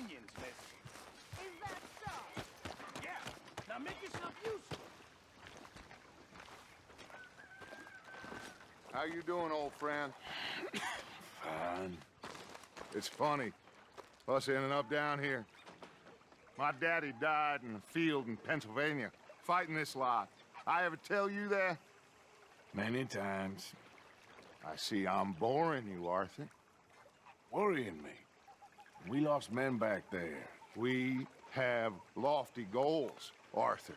opinions, miss. Is that so? Yeah. Now make yourself useful. How you doing, old friend? Fine. It's funny, us ending up down here. My daddy died in a field in Pennsylvania, fighting this lot. I ever tell you that? Many times. I see I'm boring you, Arthur. Worrying me. We lost men back there. We have lofty goals, Arthur.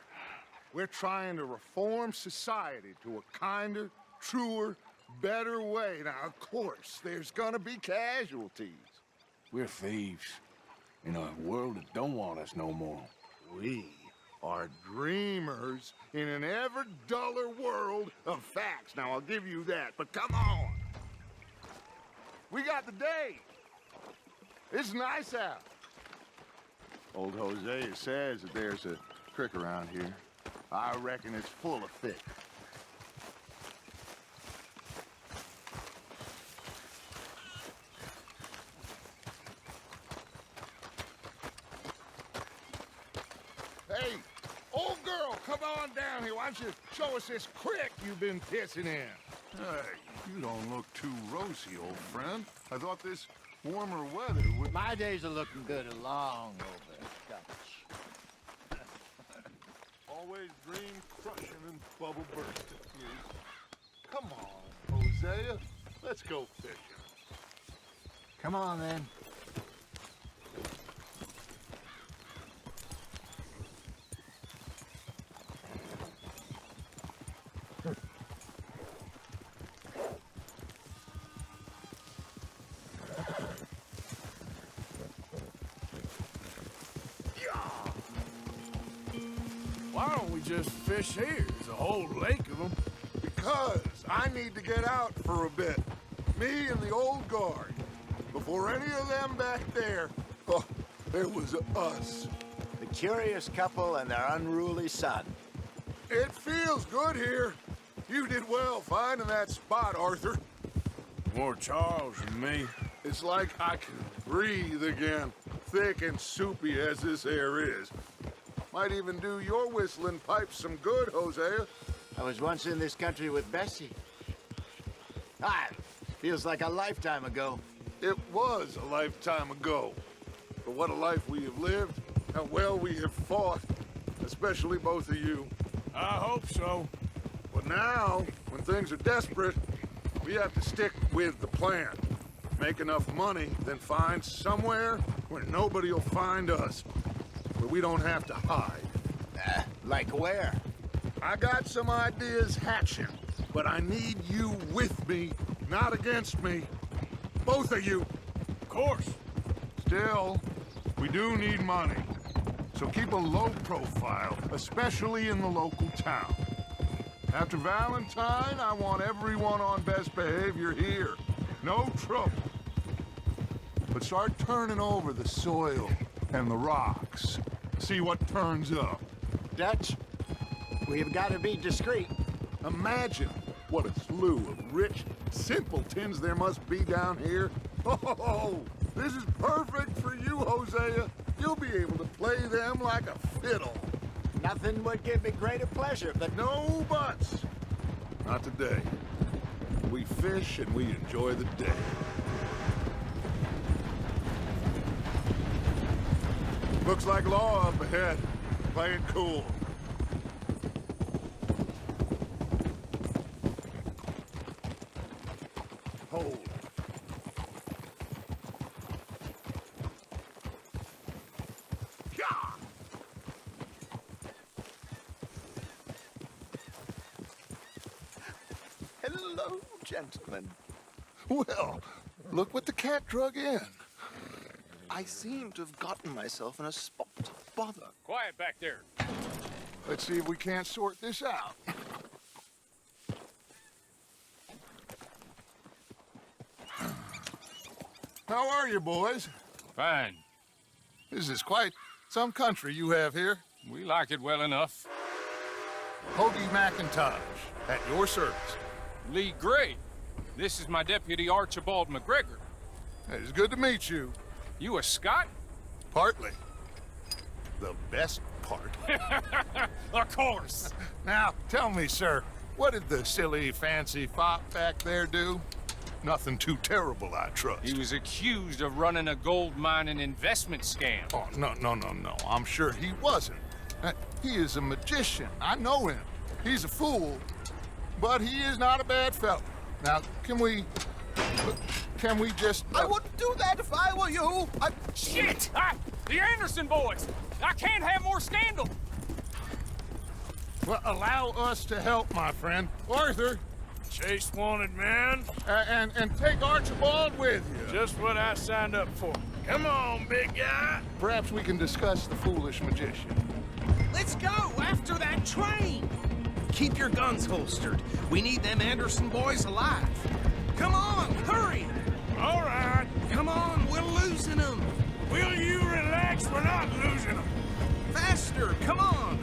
We're trying to reform society to a kinder, truer, better way. Now, of course, there's gonna be casualties. We're thieves. In a world that don't want us no more. We are dreamers in an ever duller world of facts. Now, I'll give you that, but come on. We got the day. It's nice out. Old Hosea says that there's a creek around here. I reckon it's full of fish. Hey, old girl, come on down here. Why don't you show us this creek you've been pissing in? Hey, you don't look too rosy, old friend. I thought this warmer weather would... My days are looking good along over Scotch. Always dream crushing and bubble bursting. Come on, Hosea. Let's go fishing. Come on, then. Why don't we just fish here? There's a whole lake of them. Because I need to get out for a bit. Me and the old guard. Before any of them back there, oh, there was us. The curious couple and their unruly son. It feels good here. You did well finding that spot, Arthur. More Charles than me. It's like I can breathe again, thick and soupy as this air is. Might even do your whistling pipes some good, Hosea. I was once in this country with Bessie. Ah, feels like a lifetime ago. It was a lifetime ago. But what a life we have lived, how well we have fought, especially both of you. I hope so. But now, when things are desperate, we have to stick with the plan. Make enough money, then find somewhere where nobody will find us. Where we don't have to hide. Like where? I got some ideas hatching, but I need you with me, not against me. Both of you. Of course. Still, we do need money. So keep a low profile, especially in the local town. After Valentine, I want everyone on best behavior here. No trouble. But start turning over the soil and the rocks. See what turns up. Dutch, we've got to be discreet. Imagine what a slew of rich simpletons there must be down here. Oh, this is perfect for you, Hosea. You'll be able to play them like a fiddle. Nothing would give me greater pleasure, but No buts. Not today. We fish and we enjoy the day. Looks like law up ahead. Playing cool. Hold. Yeah. hello, gentlemen. Well, look what the cat drug in. I seem to have gotten myself in a spot of bother. Quiet back there. Let's see if we can't sort this out. How are you, boys? Fine. This is quite some country you have here. We like it well enough. Hoagie McIntosh, at your service. Lee Gray. This is my deputy Archibald McGregor. It's good to meet you. You a Scot? Partly. The best part. Of course. Now, tell me, sir, what did the silly, fancy fop back there do? Nothing too terrible, I trust. He was accused of running a gold mining investment scam. Oh, no. I'm sure he wasn't. He is a magician. I know him. He's a fool, but he is not a bad fellow. Now, can we just... I wouldn't do that if I were you. Shit! The Anderson boys! I can't have more scandal! Well, allow us to help, my friend. Arthur, Chase wanted, man. and take Archibald with you. Just what I signed up for. Come on, big guy. Perhaps we can discuss the foolish magician. Let's go after that train! Keep your guns holstered. We need them Anderson boys alive. Come on, hurry! All right. Come on, we're losing them. Will you relax? We're not losing them. Faster, come on.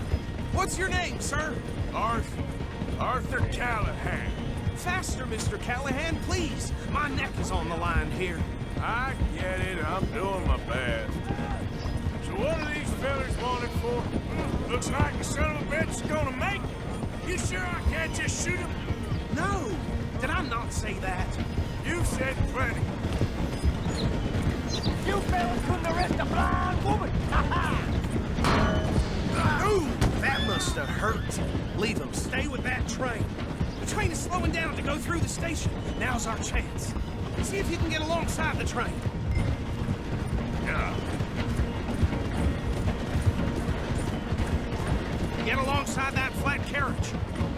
What's your name, sir? Arthur Callahan. Faster, Mr. Callahan, please. My neck is on the line here. I get it. I'm doing my best. So what are these fellas wanted for? Looks like the son of a bitch is gonna make it. You sure I can't just shoot him? No, did I not say that? You said plenty. You fellas couldn't arrest a blind woman! Ooh, that must have hurt. Leave them. Stay with that train. The train is slowing down to go through the station. Now's our chance. See if you can get alongside the train. Yeah. Get alongside that flat carriage.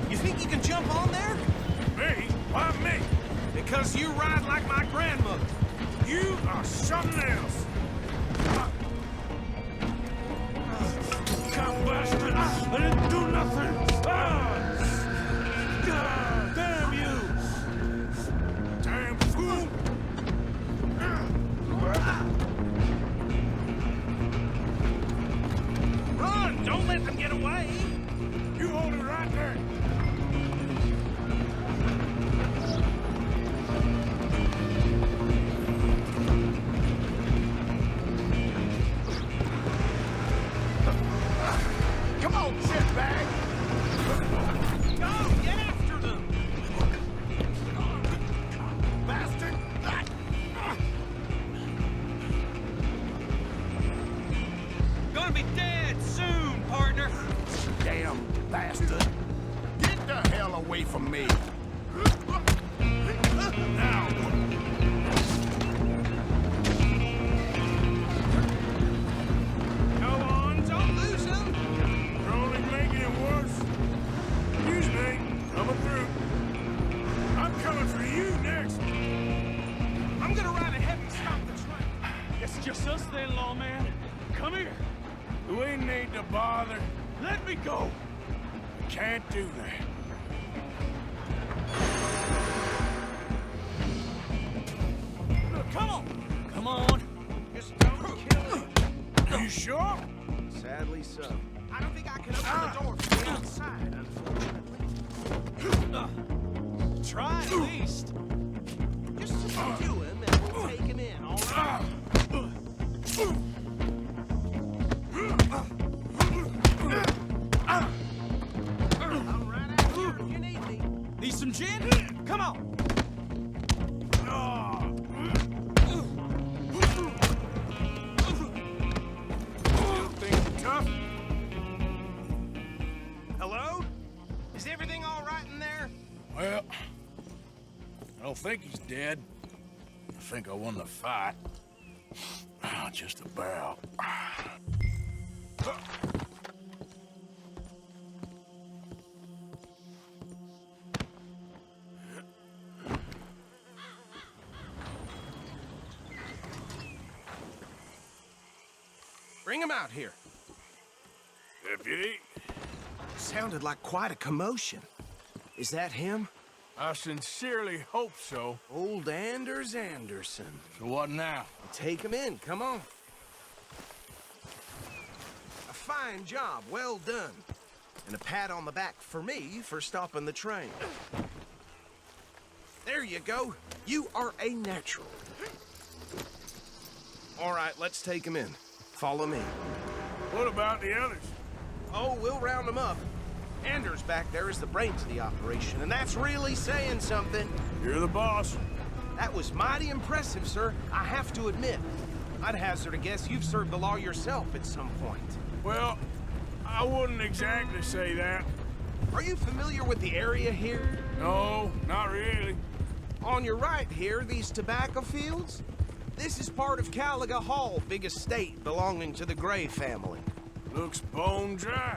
You think you can jump on there? Me? Why me? Because you ride like my grandmother. You are something else. God bastard! I didn't do nothing! God damn you! Damn fool! Run! Don't let them get away! You hold it right there! Come on, shitbag! Go! Get after them! Bastard! Gonna be dead soon, partner! Damn bastard! Get the hell away from me! Now! Go on, don't lose them! You're only making it worse. Excuse me, coming through. I'm coming for you next. I'm gonna ride ahead and stop the train. It's just us then, lawman. Come here. We need to bother. Let me go. Can't do that. Come on. Come on. Just don't kill me. You sure? Sadly so. I don't think I can open the door from the outside, unfortunately. Try at least. Just subdue him and we'll take him in, all right? I'm right out here if you need me. Need some gin? Come on. Tough? Hello? Is everything all right in there? Well, I don't think he's dead. I think I won the fight. Just about. Bring him out here. Deputy, Sounded like quite a commotion. Is that him? I sincerely hope so. Old Anders Anderson. So what now? Take him in, come on. A fine job, well done. And a pat on the back for me for stopping the train. There you go. You are a natural. All right, let's take him in. Follow me. What about the others? Oh, we'll round them up. Anders back there is the brains of the operation, and that's really saying something. You're the boss. That was mighty impressive, sir. I have to admit. I'd hazard a guess you've served the law yourself at some point. Well, I wouldn't exactly say that. Are you familiar with the area here? No, not really. On your right here, these tobacco fields? This is part of Caliga Hall, big estate belonging to the Gray family. Looks bone dry.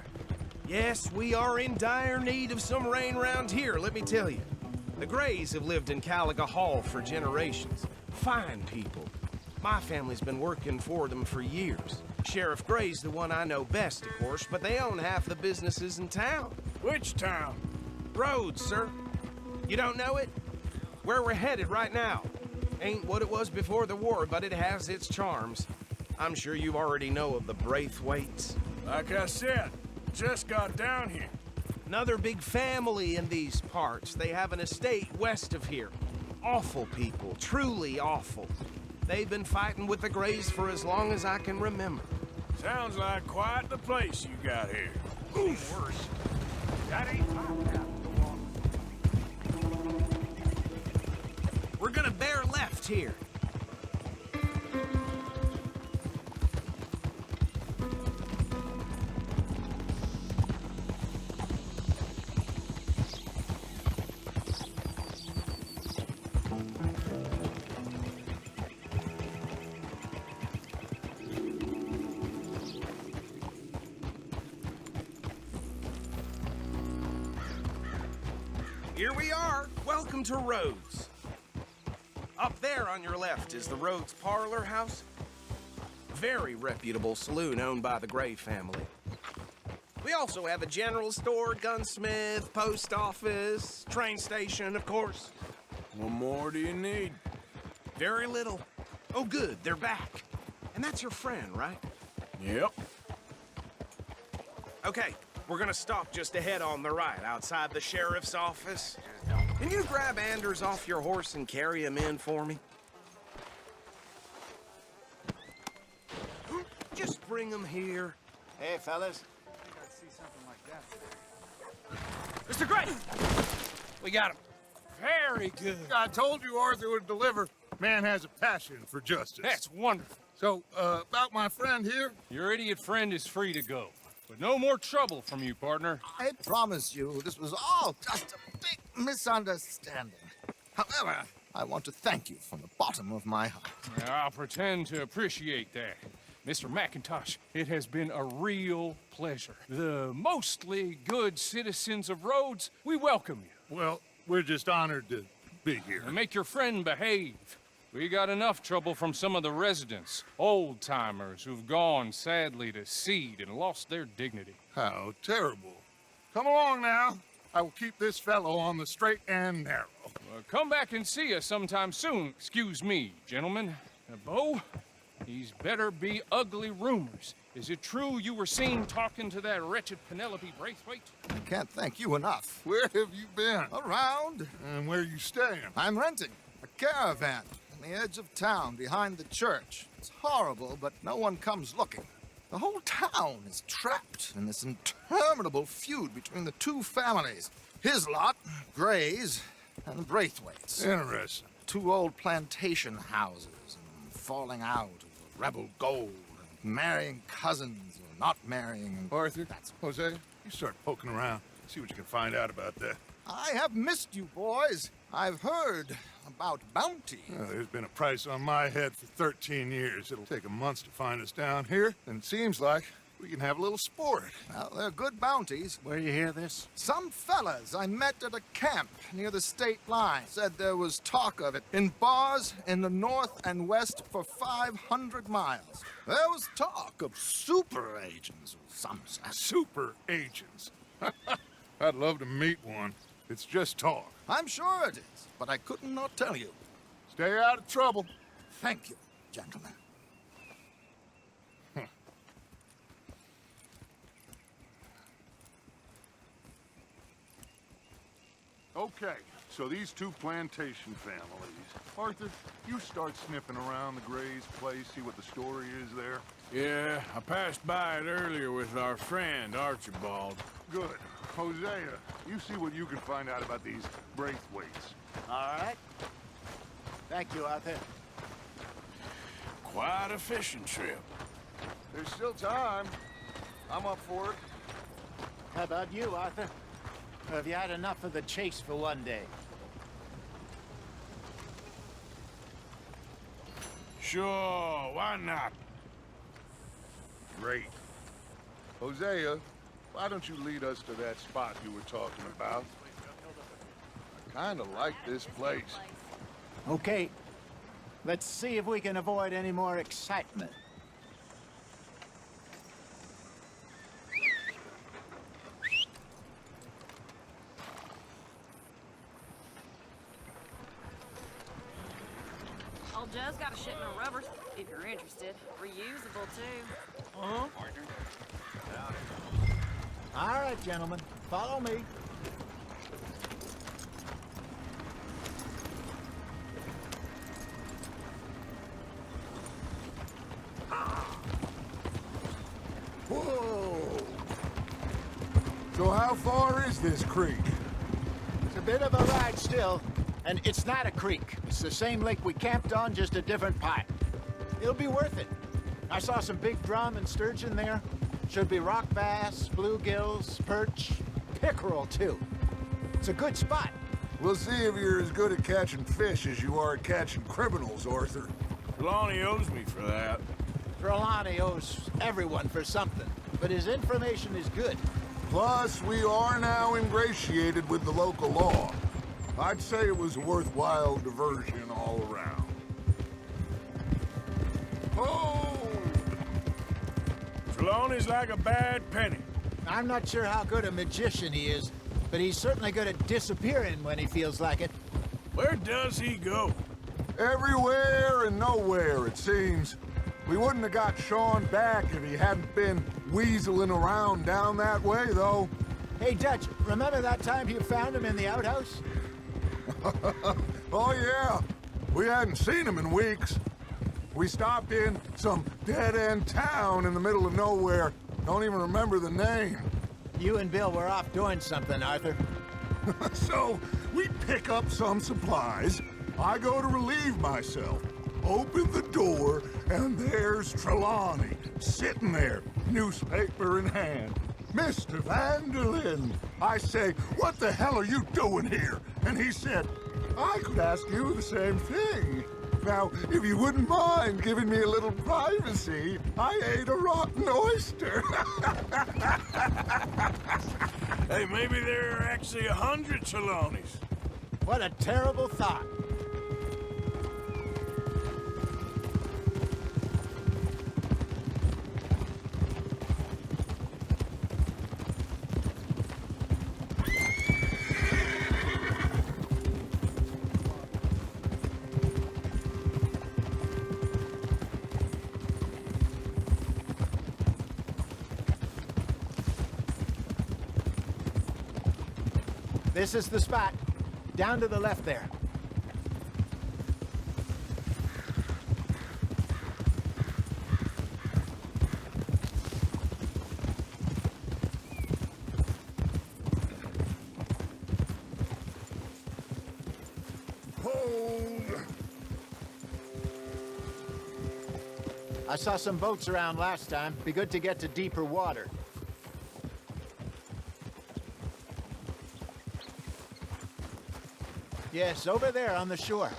Yes, we are in dire need of some rain round here, let me tell you. The Grays have lived in Caliga Hall for generations. Fine people. My family's been working for them for years. Sheriff Gray's the one I know best, of course, but they own half the businesses in town. Which town? Rhodes, sir. You don't know it? Where we're headed right now. Ain't what it was before the war, but it has its charms. I'm sure you already know of the Braithwaites. Like I said, just got down here. Another big family in these parts. They have an estate west of here. Awful people, truly awful. They've been fighting with the Grays for as long as I can remember. Sounds like quite the place you got here. Oof. Worse. That ain't my path to walk. We're gonna bear left here. Here we are. Welcome to Rhodes. Up there on your left is the Rhodes Parlor House. Very reputable saloon owned by the Gray family. We also have a general store, gunsmith, post office, train station, of course. What more do you need? Very little. Oh, good, they're back. And that's your friend, right? Yep. Okay, we're gonna stop just ahead on the right, outside the sheriff's office. Can you grab Anders off your horse and carry him in for me? Just bring him here. Hey, fellas. Mr. Gray! We got him. Very good. I told you Arthur would deliver. Man has a passion for justice. That's wonderful. So, about my friend here? Your idiot friend is free to go. But no more trouble from you, partner. I promise you, this was all just a big misunderstanding. However, I want to thank you from the bottom of my heart. I'll pretend to appreciate that. Mr. McIntosh, it has been a real pleasure. The mostly good citizens of Rhodes, we welcome you. Well, we're just honored to be here. And make your friend behave. We got enough trouble from some of the residents, old-timers who've gone, sadly, to seed and lost their dignity. How terrible. Come along now. I will keep this fellow on the straight and narrow. Come back and see us sometime soon. Excuse me, gentlemen. Bo, these better be ugly rumors. Is it true you were seen talking to that wretched Penelope Braithwaite? I can't thank you enough. Where have you been? Around, And where you staying? I'm renting a caravan on the edge of town behind the church. It's horrible, but no one comes looking. The whole town is trapped in this interminable feud between the two families. His lot, Gray's, and the Braithwaites. Interesting. Two old plantation houses, and falling out over rebel gold, and marrying cousins or not marrying. And Arthur, Jose, you start poking around. See what you can find out about that. I have missed you, boys. I've heard about bounty. There's been a price on my head for 13 years. It'll take a month to find us down here, and it seems like we can have a little sport. Well, they're good bounties. Where you hear this? Some fellas I met at a camp near the state line said there was talk of it in bars in the north and west for 500 miles. There was talk of super agents of some sort. Super agents. I'd love to meet one. It's just talk. I'm sure it is, but I couldn't not tell you. Stay out of trouble. Thank you, gentlemen. Okay, So these two plantation families. Arthur, you start sniffing around the Gray's place, see what the story is there. Yeah, I passed by it earlier with our friend, Archibald. Good. Hosea, you see what you can find out about these Braithwaites. All right. Thank you, Arthur. Quite a fishing trip. There's still time. I'm up for it. How about you, Arthur? Or have you had enough of the chase for one day? Sure, why not? Great. Hosea, why don't you lead us to that spot you were talking about? I kinda like this place. Okay. Let's see if we can avoid any more excitement. Old Joe's got a shipment of rubbers, if you're interested. Reusable, too. Huh? All right, gentlemen. Follow me. Whoa! So how far is this creek? It's a bit of a ride still, and it's not a creek. It's the same lake we camped on, just a different part. It'll be worth it. I saw some big drum and sturgeon there. Should be rock bass, bluegills, perch, pickerel too. It's a good spot. We'll see if you're as good at catching fish as you are at catching criminals, Arthur. Lonnie owes me for that. Trelawney owes everyone for something, but his information is good. Plus, we are now ingratiated with the local law. I'd say it was a worthwhile diversion all around. Oh! Trelawney's like a bad penny. I'm not sure how good a magician he is, but he's certainly good at disappearing when he feels like it. Where does he go? Everywhere and nowhere, it seems. We wouldn't have got Sean back if he hadn't been weaseling around down that way, though. Hey, Dutch, remember that time you found him in the outhouse? Oh, yeah. We hadn't seen him in weeks. We stopped in some dead-end town in the middle of nowhere. Don't even remember the name. You and Bill were off doing something, Arthur. So, we pick up some supplies. I go to relieve myself. Open the door, and there's Trelawney, sitting there, newspaper in hand. Mr. Vanderlyn. I say, what the hell are you doing here? And he said, I could ask you the same thing. Now, if you wouldn't mind giving me a little privacy, I ate a rotten oyster. Hey, maybe there are actually 100 Trelawneys. What a terrible thought. This is the spot. Down to the left there. Hold. I saw some boats around last time. Be good to get to deeper water. Yes, over there on the shore.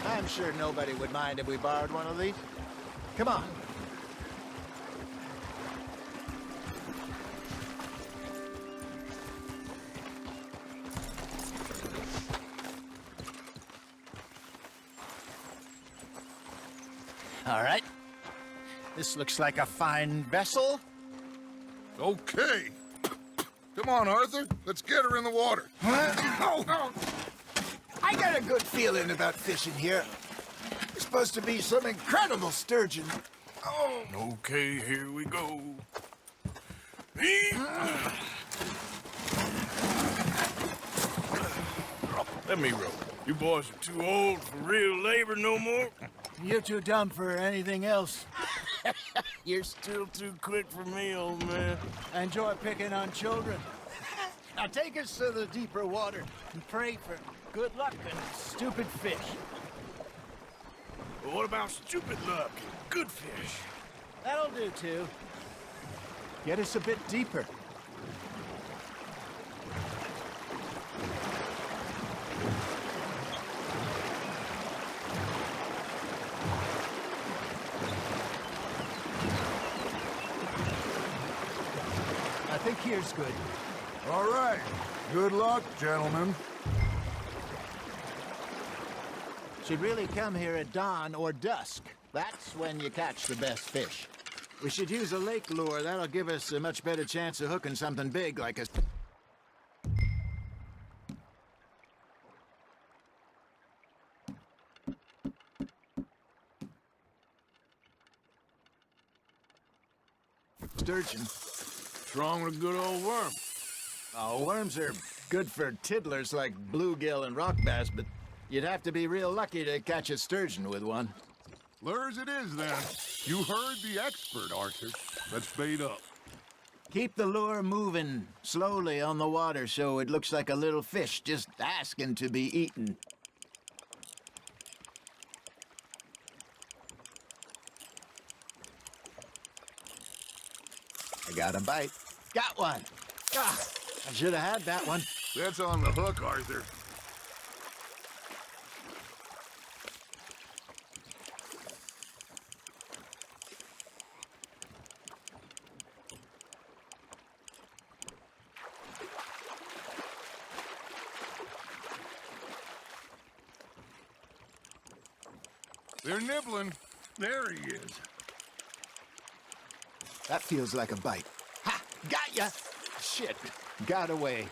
I'm sure nobody would mind if we borrowed one of these. Come on. All right. This looks like a fine vessel. Okay. Come on, Arthur. Let's get her in the water. I got a good feeling about fishing here. This supposed to be some incredible sturgeon. Oh. Okay, here we go. Let me row. You boys are too old for real labor no more. You're too dumb for anything else. You're still too quick for me, old man. I enjoy picking on children. Now take us to the deeper water and pray for good luck and stupid fish. But what about stupid luck and good fish? That'll do, too. Get us a bit deeper. I think here's good. All right. Good luck, gentlemen. Should really come here at dawn or dusk. That's when you catch the best fish. We should use a lake lure. That'll give us a much better chance of hooking something big like a... sturgeon. What's wrong with a good old worm? Oh, worms are good for tiddlers like bluegill and rock bass, but you'd have to be real lucky to catch a sturgeon with one. Lures it is, then. You heard the expert, Arthur. Let's bait up. Keep the lure moving slowly on the water so it looks like a little fish just asking to be eaten. I got a bite. Got one. Ah, I should have had that one. That's on the hook, Arthur. They're nibbling. There he is. That feels like a bite. Ha! Got ya! Shit. Got away.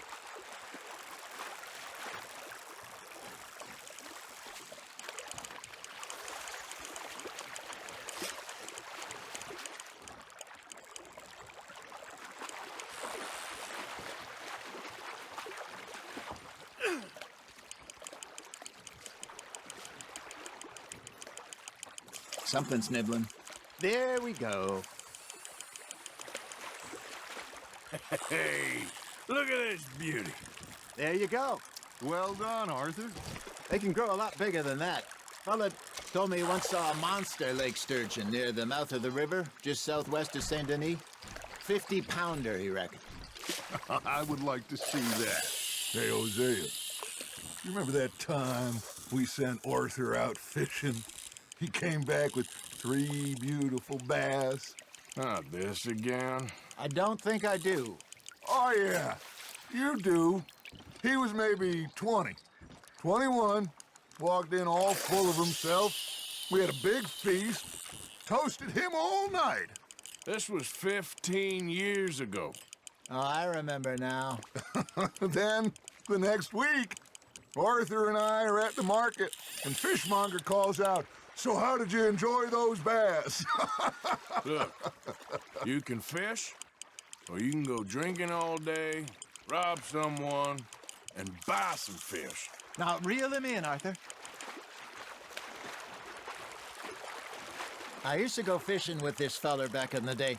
Something's nibbling. There we go. Hey, look at this beauty. There you go. Well done, Arthur. They can grow a lot bigger than that. Fella told me he once saw a monster lake sturgeon near the mouth of the river, just southwest of Saint Denis. 50-pounder, he reckoned. I would like to see that. Hey, Hosea, you remember that time we sent Arthur out fishing? He came back with 3 beautiful bass. Not this again. I don't think I do. Oh, yeah, you do. He was maybe 20, 21, walked in all full of himself. We had a big feast, toasted him all night. This was 15 years ago. Oh, I remember now. Then, the next week, Arthur and I are at the market, and Fishmonger calls out, "So how did you enjoy those bass?" Look, you can fish, or you can go drinking all day, rob someone, and buy some fish. Now, reel him in, Arthur. I used to go fishing with this feller back in the day.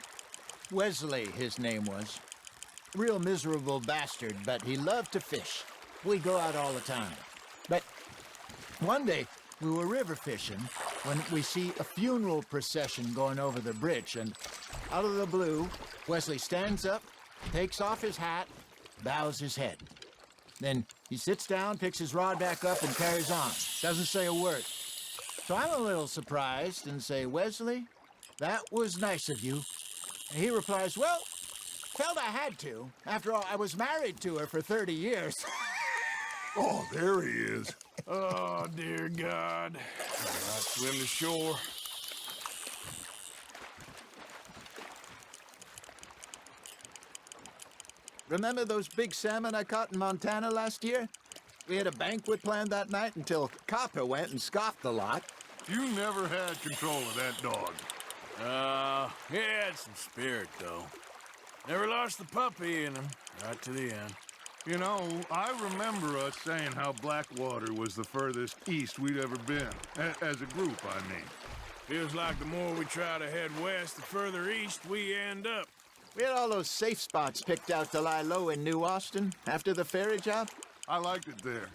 Wesley, his name was. Real miserable bastard, but he loved to fish. We'd go out all the time. But one day, we were river fishing when we see a funeral procession going over the bridge, and out of the blue, Wesley stands up, takes off his hat, bows his head. Then he sits down, picks his rod back up, and carries on. Doesn't say a word. So I'm a little surprised and say, "Wesley, that was nice of you." And he replies, "Well, felt I had to. After all, I was married to her for 30 years. Oh, there he is. Oh, dear God. I swim to shore. Remember those big salmon I caught in Montana last year? We had a banquet planned that night until Copper went and scoffed the lot. You never had control of that dog. He had some spirit, though. Never lost the puppy in him, right to the end. You know, I remember us saying how Blackwater was the furthest east we'd ever been. As a group, I mean. Feels like the more we try to head west, the further east we end up. We had all those safe spots picked out to lie low in New Austin after the ferry job. I liked it there.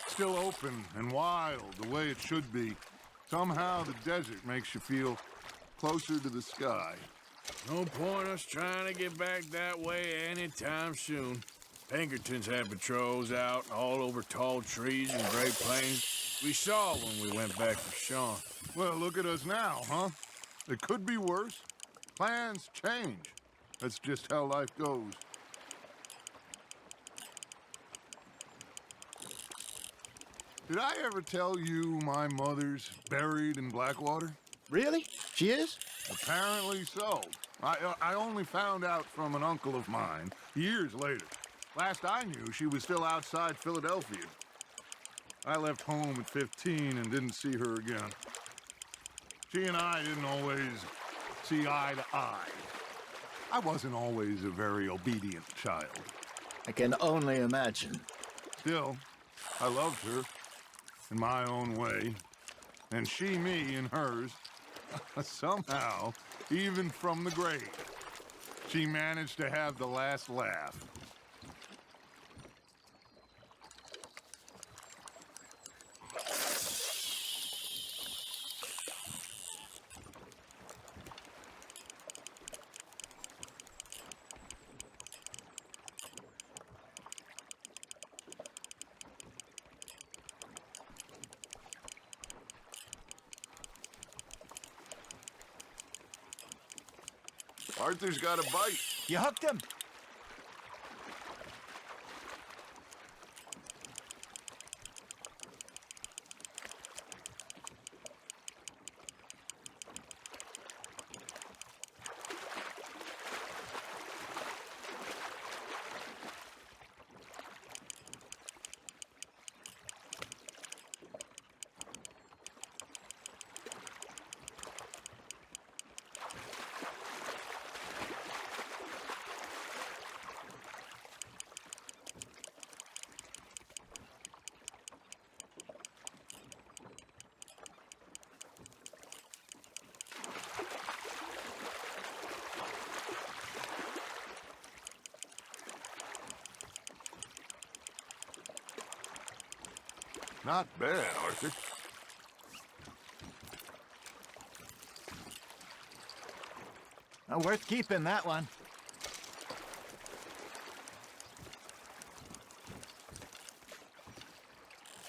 Still open and wild, the way it should be. Somehow the desert makes you feel closer to the sky. No point us trying to get back that way anytime soon. Pinkertons had patrols out all over tall trees and Great Plains. We saw when we went back to Sean. Well, look at us now, huh? It could be worse. Plans change. That's just how life goes. Did I ever tell you my mother's buried in Blackwater? Really? She is? Apparently so. I only found out from an uncle of mine years later. Last I knew, she was still outside Philadelphia. I left home at 15 and didn't see her again. She and I didn't always see eye to eye. I wasn't always a very obedient child. I can only imagine. Still, I loved her in my own way, and she me in hers. Somehow, even from the grave, she managed to have the last laugh. Arthur's got a bite. You hooked him? Not bad, Arthur. Worth keeping, that one.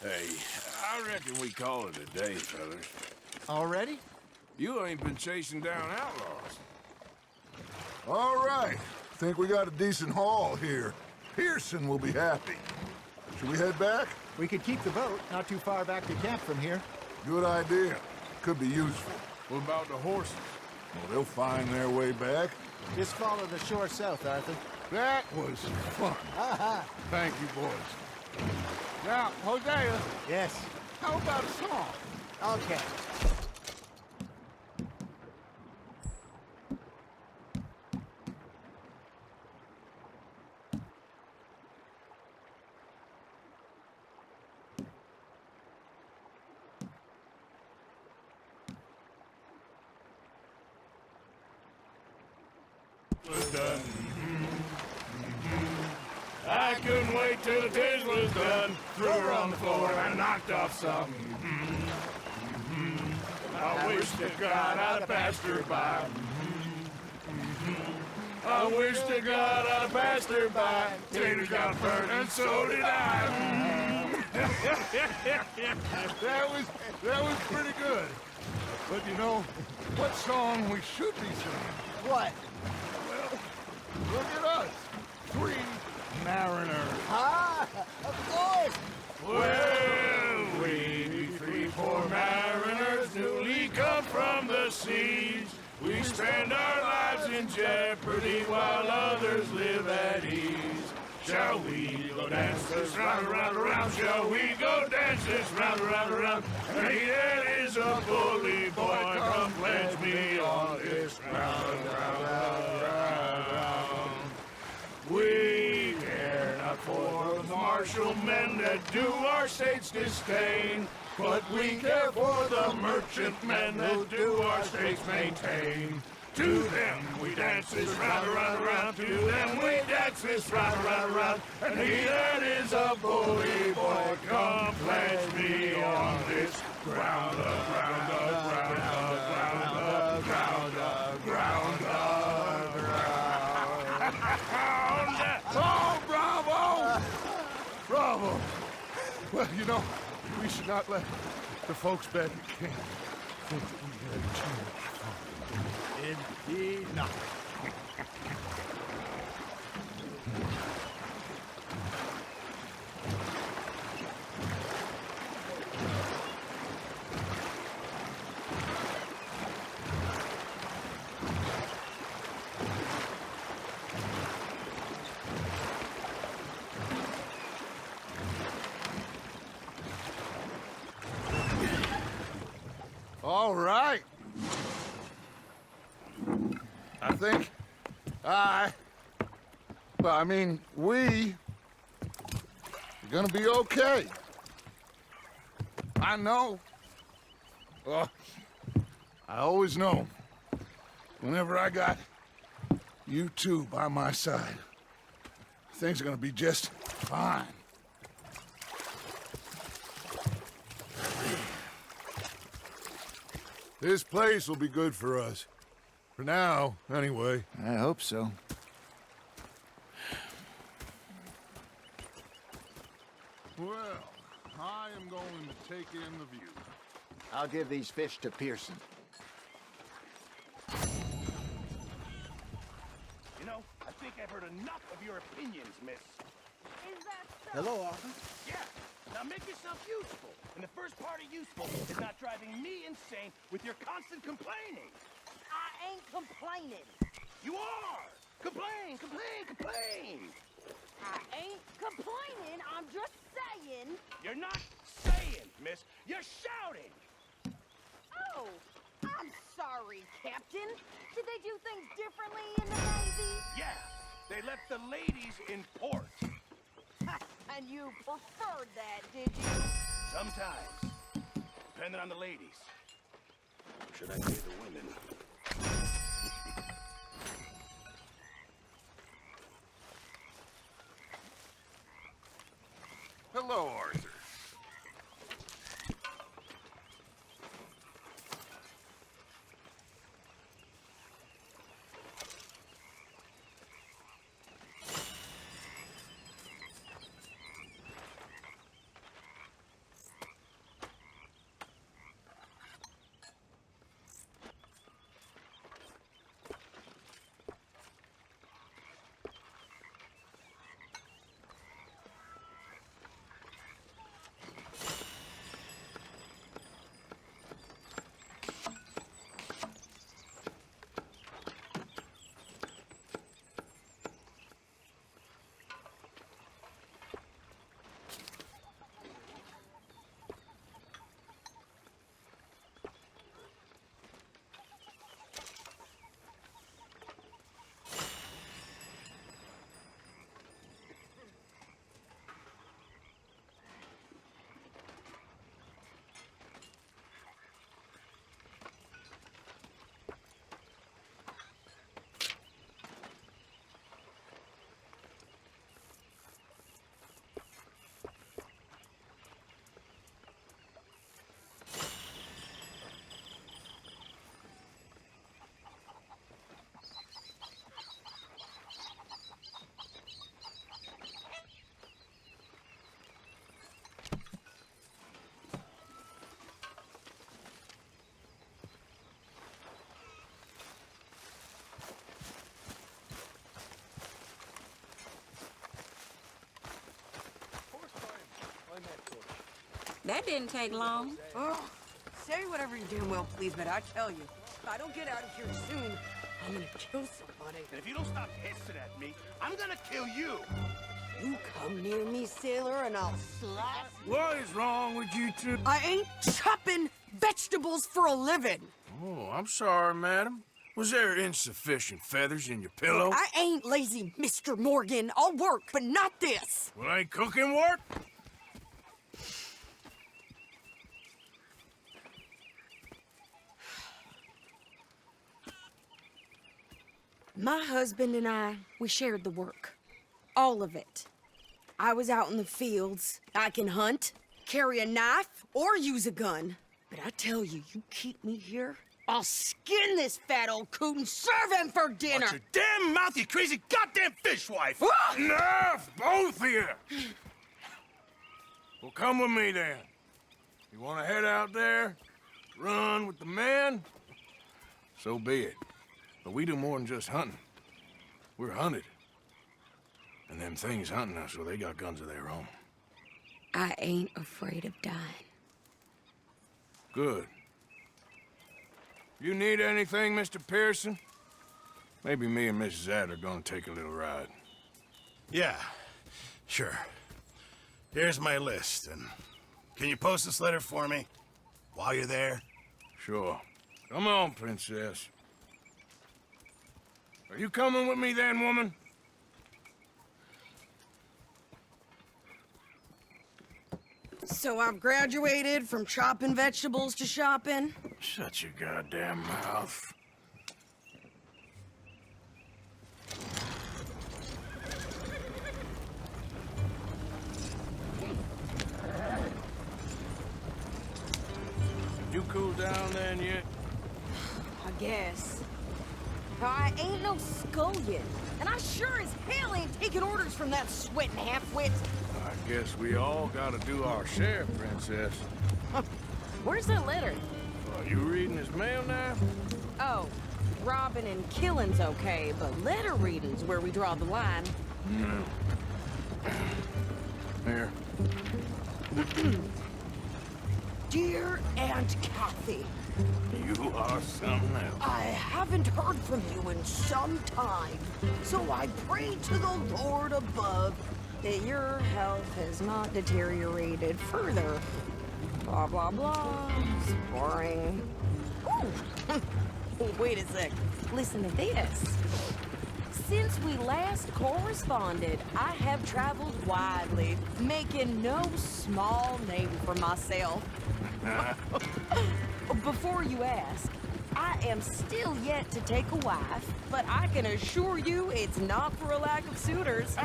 Hey, I reckon we call it a day, fellas. Already? You ain't been chasing down outlaws. All right. Think we got a decent haul here. Pearson will be happy. Should we head back? We could keep the boat not too far back to camp from here. Good idea. Could be useful. What about the horses? Well, they'll find their way back. Just follow the shore south, Arthur. That was fun. Thank you, boys. Now, Hosea, Yes. how about a song? Okay. Was done. I couldn't wait till the taste was done. Threw her on the floor and knocked off some. I wish to God I'd passed her by. I wish to God I'd passed her by. Taters got burnt and so did I. That was pretty good. But you know, what song we should be singing? What? Well, look at us. 3 mariners. Ah, of course. Well, we be 3 poor mariners newly come from the seas. We spend our lives in jeopardy while others live at ease. Shall we go dance this round, around, around? Shall we go dance this round, around, around? And he that is a bully boy, come pledge me on this round, round, round, round. We care not for the martial men that do our states disdain, but we care for the merchant men that do our states maintain. To them we dance this round, around, around. To them we dance this round, around, around. And he that is a bully boy, come pledge me on this ground up, ground up, ground up, ground up, ground up, ground up, ground up. Oh, bravo! Bravo! Well, you know, we should not let the folks back at camp think that we had too much fun. Indeed not. All right. I think we are gonna be okay. I know. I always know. Whenever I got you two by my side, things are gonna be just fine. This place will be good for us. For now, anyway. I hope so. Well, I am going to take in the view. I'll give these fish to Pearson. You know, I think I've heard enough of your opinions, miss. Is that so? Hello, Arthur. Yeah, now make yourself useful. And the first part of useful is not driving me insane with your constant complaining. I ain't complaining. You are! Complain, complain, complain! I ain't complaining. I'm just saying. You're not saying, miss. You're shouting! Oh, I'm sorry, Captain. Did they do things differently in the Navy? Yeah, they left the ladies in port. And you preferred that, did you? Sometimes. Depending on the ladies. Or should I say the women? Hello, Arthur. That didn't take long. Oh, say whatever you damn well please, but I tell you, if I don't get out of here soon, I'm gonna kill somebody. And if you don't stop hissing at me, I'm gonna kill you. You come near me, sailor, and I'll slap. What is wrong with you two? I ain't chopping vegetables for a living. Oh, I'm sorry, madam. Was there insufficient feathers in your pillow? I ain't lazy, Mr. Morgan. I'll work, but not this. Well, ain't cooking work? My husband and I, we shared the work. All of it. I was out in the fields. I can hunt, carry a knife, or use a gun. But I tell you, you keep me here, I'll skin this fat old coot and serve him for dinner. Watch your damn mouth, you crazy goddamn fishwife! Ah! Enough, both of you! Well, come with me then. You want to head out there, run with the men? So be it. But we do more than just hunting. We're hunted. And them things hunting us, so they got guns of their own. I ain't afraid of dying. Good. You need anything, Mr. Pearson? Maybe me and Mrs. Add are gonna take a little ride. Yeah, sure. Here's my list, and can you post this letter for me while you're there? Sure. Come on, Princess. Are you coming with me then, woman? So I've graduated from chopping vegetables to shopping? Shut your goddamn mouth. You cooled down then yet? I guess. I ain't no scullion, and I sure as hell ain't taking orders from that sweating half-wit. I guess we all gotta do our share, Princess. Where's that letter? Are you reading his mail now? Oh, robbing and killing's okay, but letter reading's where we draw the line. Here. Dear Aunt Kathy, You are something else. I haven't heard from you in some time, so I pray to the Lord above that your health has not deteriorated further. Blah, blah, blah. It's boring. Ooh. Wait a sec. Listen to this. Since we last corresponded, I have traveled widely, making no small name for myself. Before you ask, I am still yet to take a wife, but I can assure you it's not for a lack of suitors.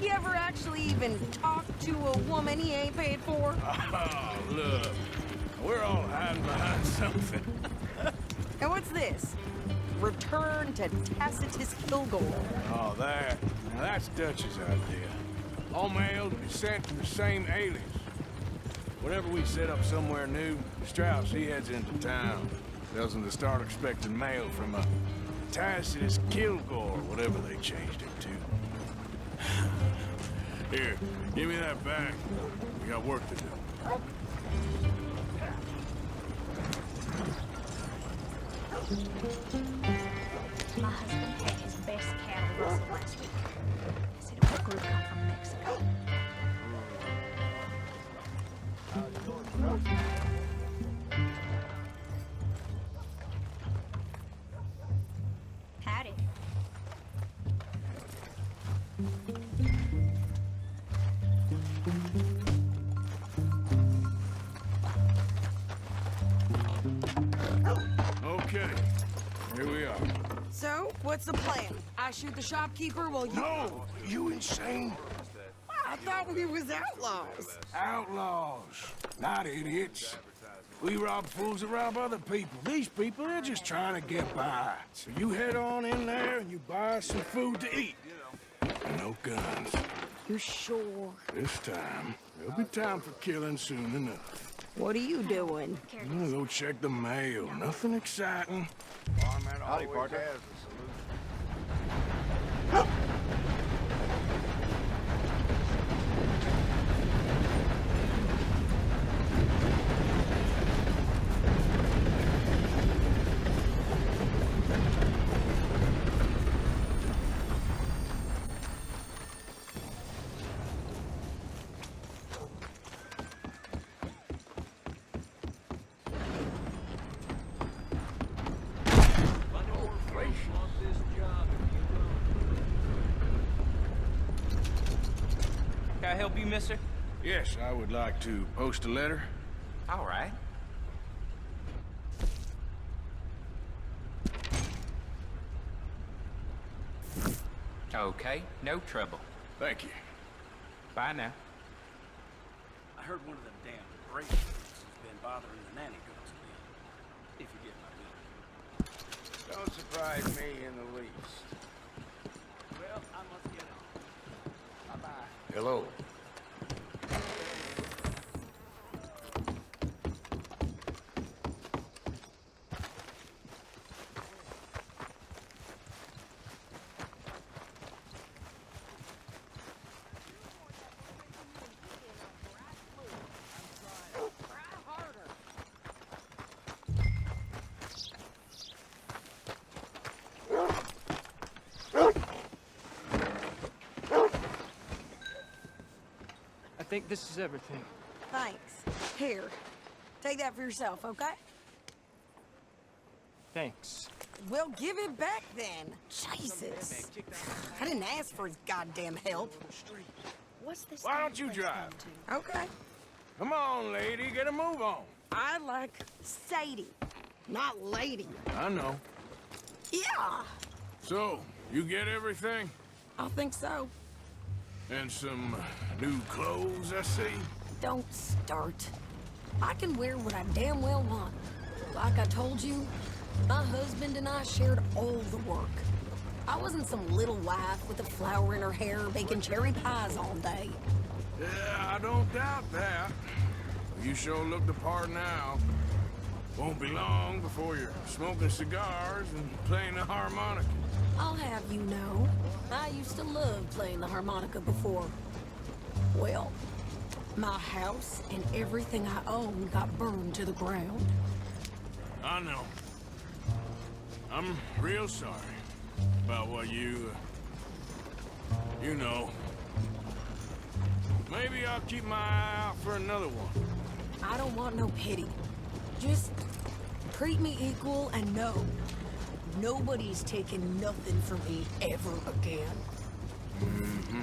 You ever actually even talk to a woman he ain't paid for? Oh, look. We're all hiding behind something. And what's this? Return to Tacitus Kilgore. Oh, that. Now that's Dutch's idea. All mail to be sent to the same alias. Whenever we set up somewhere new, Strauss, he heads into town. Tells them to start expecting mail from a Tacitus Kilgore, whatever they changed it to. Here, give me that back. We got work to do. My husband had his best cattle rustled last week. Said it was a group come from Mexico. Howdy. Okay, here we are. So, what's the plan? I shoot the shopkeeper while you... No! You insane? I thought we was outlaws. Outlaws, not idiots. We rob fools that rob other people. These people, they're just trying to get by. So you head on in there and you buy some food to eat. And no guns. You sure? This time, there'll be time for killing soon enough. What are you doing? I'm gonna go check the mail. Nothing exciting. Howdy, partner. help you, mister? Yes, I would like to post a letter. All right. Okay, no trouble. Thank you. Bye now. I heard one of them damn breakers has been bothering the nanny girls a bit. If you get my meaning. Don't surprise me in the least. Well, I must get on. Bye-bye. Hello. I think this is everything. Thanks. Here, take that for yourself, okay? Thanks. Well, give it back then. Jesus. I didn't ask for his goddamn help. What's this? Why don't you drive? Okay. Come on, lady, get a move on. I like Sadie, not lady. I know. Yeah, So, you get everything? I think so. And some new clothes, I see? Don't start. I can wear what I damn well want. Like I told you, my husband and I shared all the work. I wasn't some little wife with a flower in her hair baking cherry pies all day. Yeah, I don't doubt that. You sure look the part now. Won't be long before you're smoking cigars and playing the harmonica. I'll have you know, I used to love playing the harmonica before. Well, my house and everything I own got burned to the ground. I know. I'm real sorry about what you know. Maybe I'll keep my eye out for another one. I don't want no pity. Just treat me equal and know nobody's taking nothing from me ever again. Mm-hmm.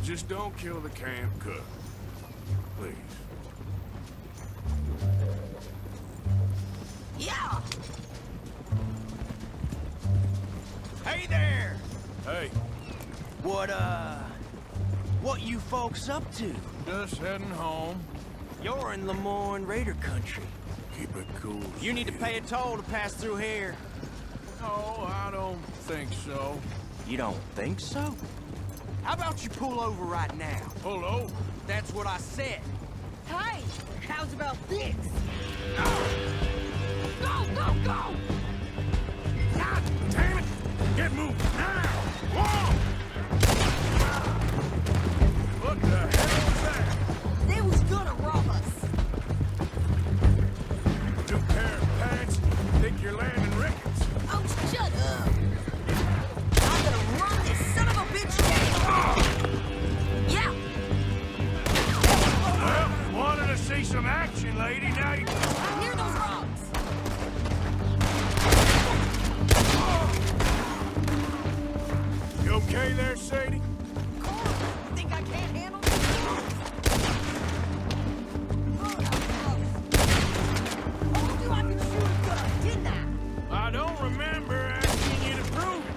Just don't kill the camp cook, please. Yeah! Hey there! Hey. What you folks up to? Just heading home. You're in Lemoyne Raider country. Keep it cool. You need to pay a toll to pass through here. No, I don't think so. You don't think so? How about you pull over right now? Pull over? That's what I said. Hey, how's about this? Go, go, go! God damn it! Get moving now! Whoa! What the hell was that? They was gonna rob us. New pair of pants? Think you're landing rickets? Oh, shut up. I'm gonna run this son of a bitch down. Yeah. Well, wanted to see some action, lady. Now you... Near those rocks. You okay there, Sadie? You think I can't handle this? Told you I could shoot a gun, didn't I? I don't remember asking you to prove it.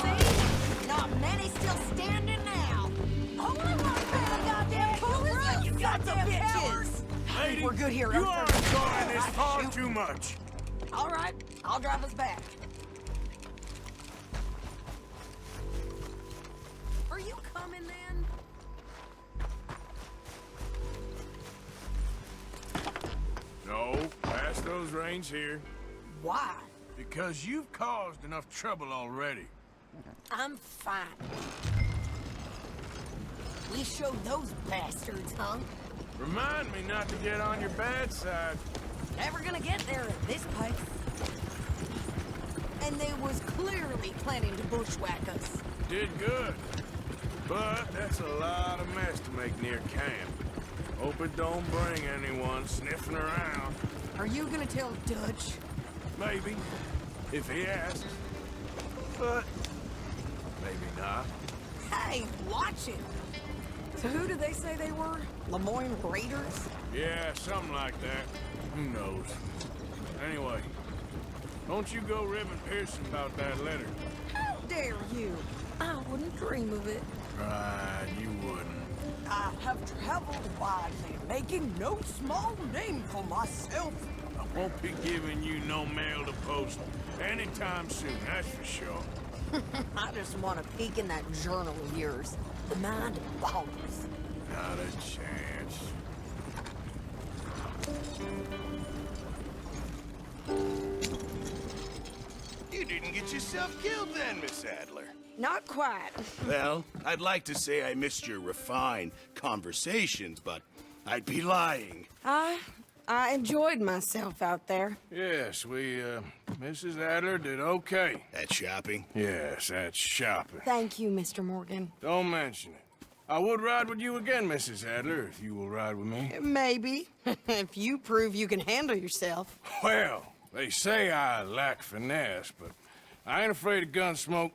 See? Not many still standing now. Only one man goddamn cool as you goddamn bitches. Lady, We're good here. You I'm are first. enjoying this I can far shoot. too much. All right, I'll drive us back. Are you coming then? No, pass those reins here. Why? Because you've caused enough trouble already. I'm fine. We showed those bastards, huh? Remind me not to get on your bad side. Never gonna get there at this pace. And they was clearly planning to bushwhack us. Did good. But that's a lot of mess to make near camp. Hope it don't bring anyone sniffing around. Are you gonna tell Dutch? Maybe, if he asks. But maybe not. Hey, watch it! So who did they say they were? Lemoyne Raiders? Yeah, something like that. Who knows? Anyway, don't you go ribbing Pearson about that letter. How dare you? I wouldn't dream of it. Right, you wouldn't. I have traveled widely, making no small name for myself. I won't be giving you no mail to post anytime soon, that's for sure. I just want to peek in that journal of yours. The mind boggles. Not a chance. You didn't get yourself killed then, Miss Adler. Not quite. Well, I'd like to say I missed your refined conversations, but I'd be lying. I enjoyed myself out there. Yes, Mrs. Adler did okay. At shopping? Yes, that's shopping. Thank you, Mr. Morgan. Don't mention it. I would ride with you again, Mrs. Adler, if you will ride with me. Maybe. If you prove you can handle yourself. Well, they say I lack finesse, but I ain't afraid of gun smoke.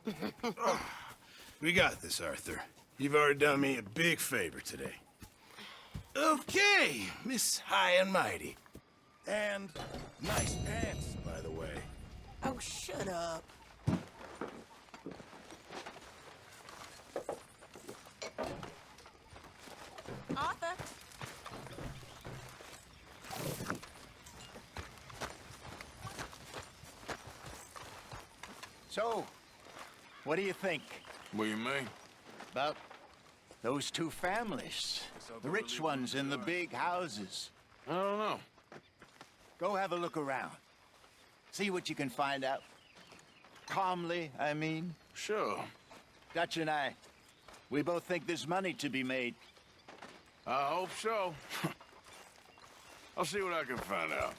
We got this, Arthur. You've already done me a big favor today. Okay, Miss High and Mighty. And nice pants, by the way. Oh, shut up. Arthur? So, what do you think? What do you mean? About those two families. The rich ones in the big houses. I don't know. Go have a look around. See what you can find out. Calmly, I mean. Sure. Dutch and I, we both think there's money to be made. I hope so. I'll see what I can find out.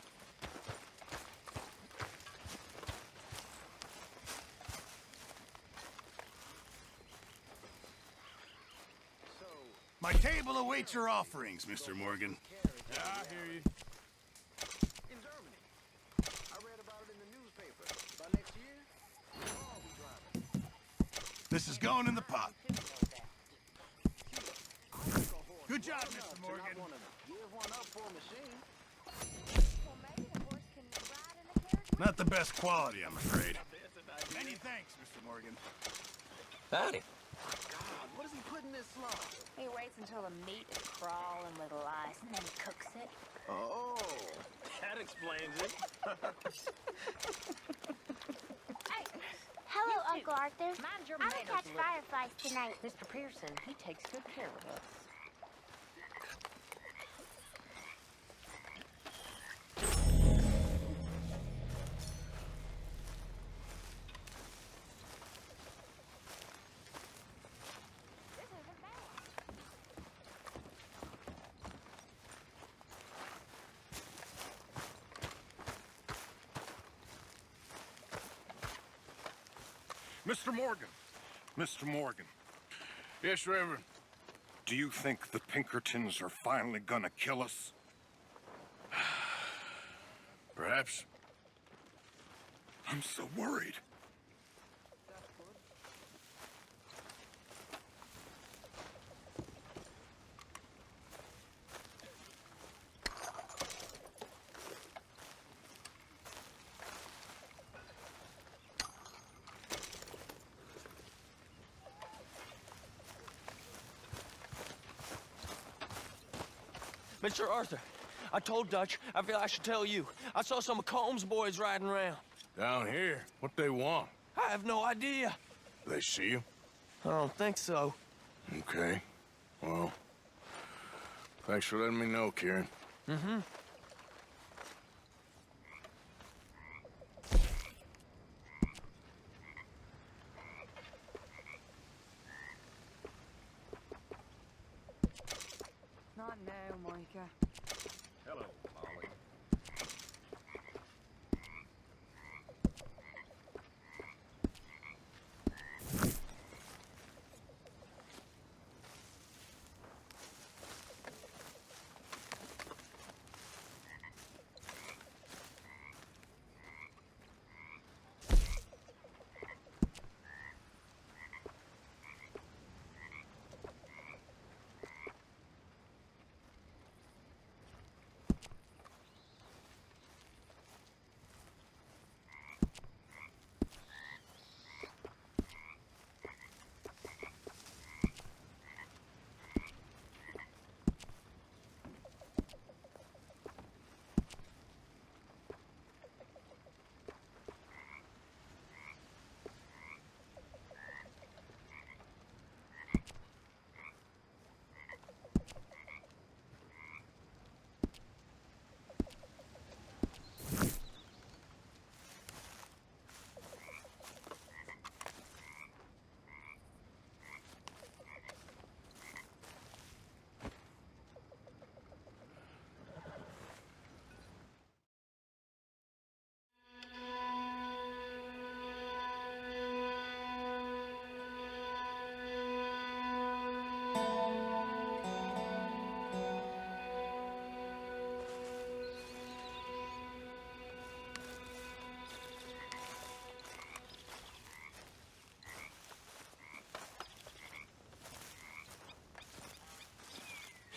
My table awaits your offerings, Mr. Morgan. Yeah, I hear you. In Germany. I read about it in the newspaper. By next year, we'll all be driving. This is going in the pot. Good job, Mr. Morgan. Give one up for a machine. Well, maybe a horse can ride in a carriage. Not the best quality, I'm afraid. Many thanks, Mr. Morgan. Howdy. God, what is he putting this slop? He waits until the meat is crawling with lice, and then he cooks it. Oh. That explains it. Hello, Uncle Arthur. Mind your I'm manners, gonna catch Lily. fireflies tonight. Mr. Pearson, he takes good care of us. Mr. Morgan. Mr. Morgan. Yes, Reverend. Do you think the Pinkertons are finally gonna kill us? Perhaps. I'm so worried. Mr. Arthur, I told Dutch, I feel I should tell you. I saw some of Combs' boys riding around. Down here? What they want? I have no idea. They see you? I don't think so. Okay. Well, thanks for letting me know, Kieran. Mm-hmm. Not now, Micah. Hello, Molly.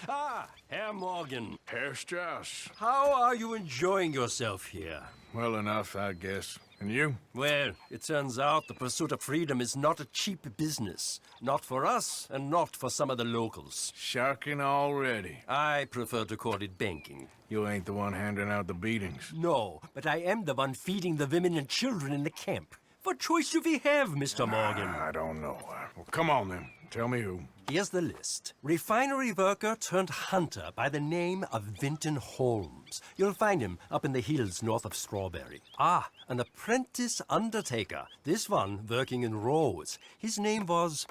Ah, Herr Morgan. Herr Strauss. How are you enjoying yourself here? Well enough, I guess. And you? Well, it turns out the pursuit of freedom is not a cheap business. Not for us, and not for some of the locals. Sharking already. I prefer to call it banking. You ain't the one handing out the beatings. No, but I am the one feeding the women and children in the camp. What choice do we have, Mr. Morgan? I don't know. Well, come on then. Tell me who. Here's the list. Refinery worker turned hunter by the name of Vinton Holmes. You'll find him up in the hills north of Strawberry. Ah, an apprentice undertaker. This one working in Rhodes. His name was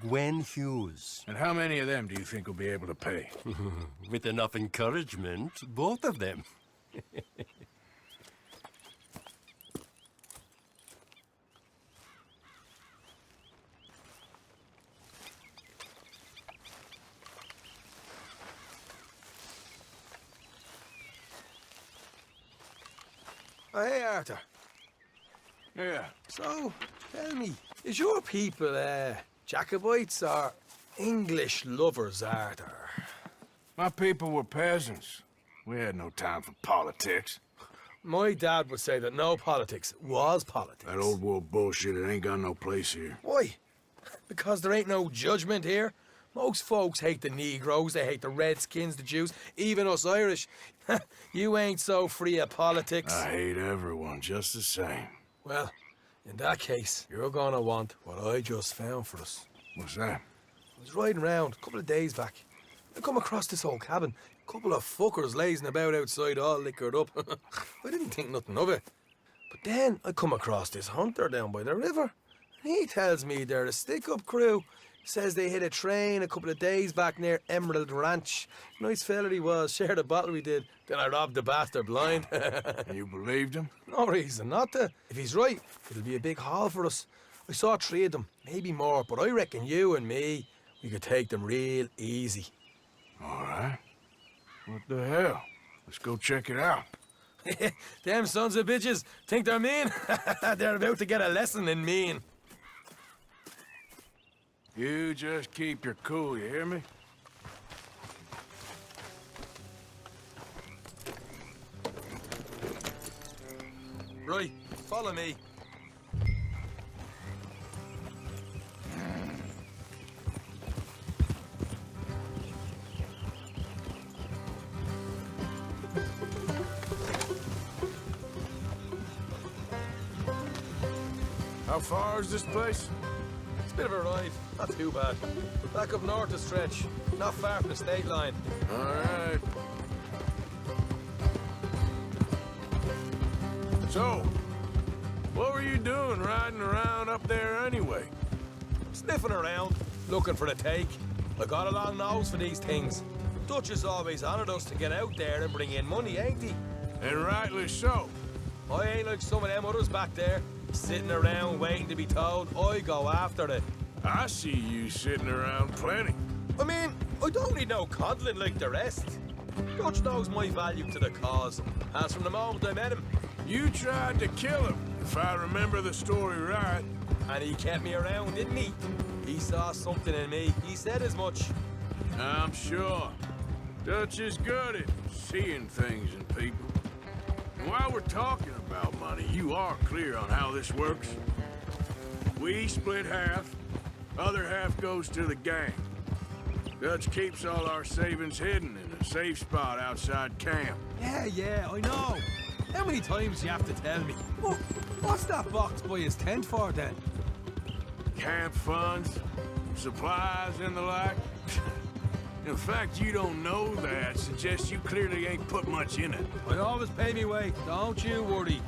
Gwen Hughes. And how many of them do you think will be able to pay? With enough encouragement, both of them. Oh, hey, Arthur. Yeah. So, tell me, is your people, Jacobites or English lovers, Arthur? My people were peasants. We had no time for politics. My dad would say that no politics was politics. That old world bullshit, it ain't got no place here. Why? Because there ain't no judgment here? Most folks hate the Negroes, they hate the Redskins, the Jews, even us Irish. You ain't so free of politics. I hate everyone just the same. Well, in that case, you're gonna want what I just found for us. What's that? I was riding around a couple of days back. I come across this old cabin. A couple of fuckers lazing about outside all liquored up. I didn't think nothing of it. But then I come across this hunter down by the river. And he tells me they're a stick-up crew. Says they hit a train a couple of days back near Emerald Ranch. Nice fella he was, shared a bottle we did. Then I robbed the bastard blind. You believed him? No reason not to. If he's right, it'll be a big haul for us. I saw 3 of them, maybe more, but I reckon you and me, we could take them real easy. All right. What the hell? Let's go check it out. Them sons of bitches think they're mean. They're about to get a lesson in mean. You just keep your cool, you hear me? Right, follow me. How far is this place? It's a bit of a ride, not too bad. Back up north a stretch, not far from the state line. All right. So, what were you doing riding around up there anyway? Sniffing around, looking for the take. I got a long nose for these things. Dutch is always honoured us to get out there and bring in money, ain't he? And rightly so. I ain't like some of them others back there, sitting around waiting to be told. I go after it. I see you sitting around plenty. I mean, I don't need no coddling like the rest. Dutch knows my value to the cause, as from the moment I met him. You tried to kill him, if I remember the story right. And he kept me around, didn't he? He saw something in me. He said as much. I'm sure. Dutch is good at seeing things in people. And while we're talking about money, you are clear on how this works? We split half, other half goes to the gang. Dutch keeps all our savings hidden in a safe spot outside camp. Yeah, I know. How many times you have to tell me? What's that box by his tent for, then? Camp funds, supplies, and the like. The fact you don't know that suggests you clearly ain't put much in it. I always pay me way, don't you worry.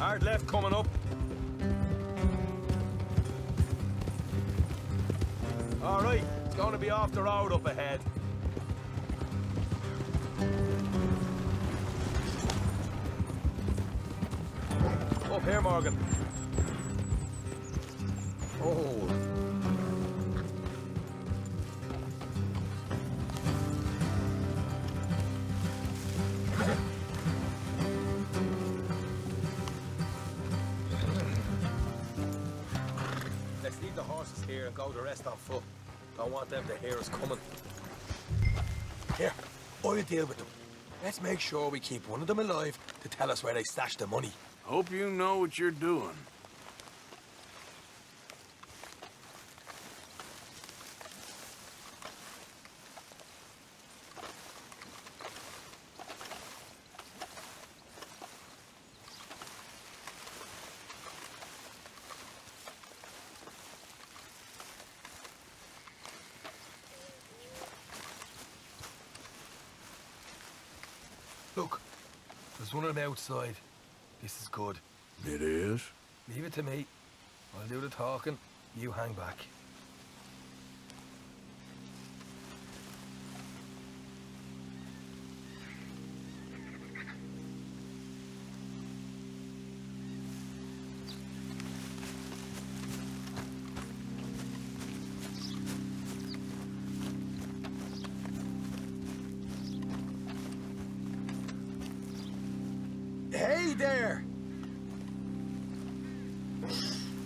Hard left coming up. All right, it's going to be off the road up ahead. Up here, Morgan. Oh. Let's leave the horses here and go the rest on foot. Don't want them to hear us coming. Here, I'll deal with them. Let's make sure we keep one of them alive to tell us where they stashed the money. Hope you know what you're doing. Look, there's one on the outside. This is good. It is? Leave it to me. I'll do the talking. You hang back. Hey there!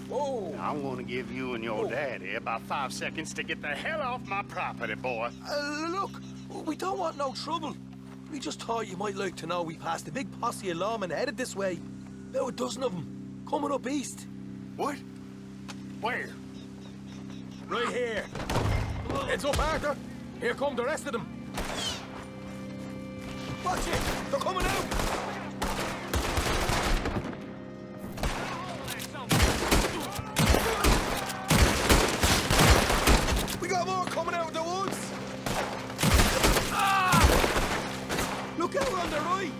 Whoa! I want to give you and your daddy about 5 seconds to get the hell off my property, boy. Look, we don't want no trouble. We just thought you might like to know we passed a big posse of lawmen headed this way. About a dozen of them, coming up east. What? Where? Right here. It's up, Arthur. Here come the rest of them. Watch it! They're coming out! We got more coming out of the woods! Ah! Look out on the right!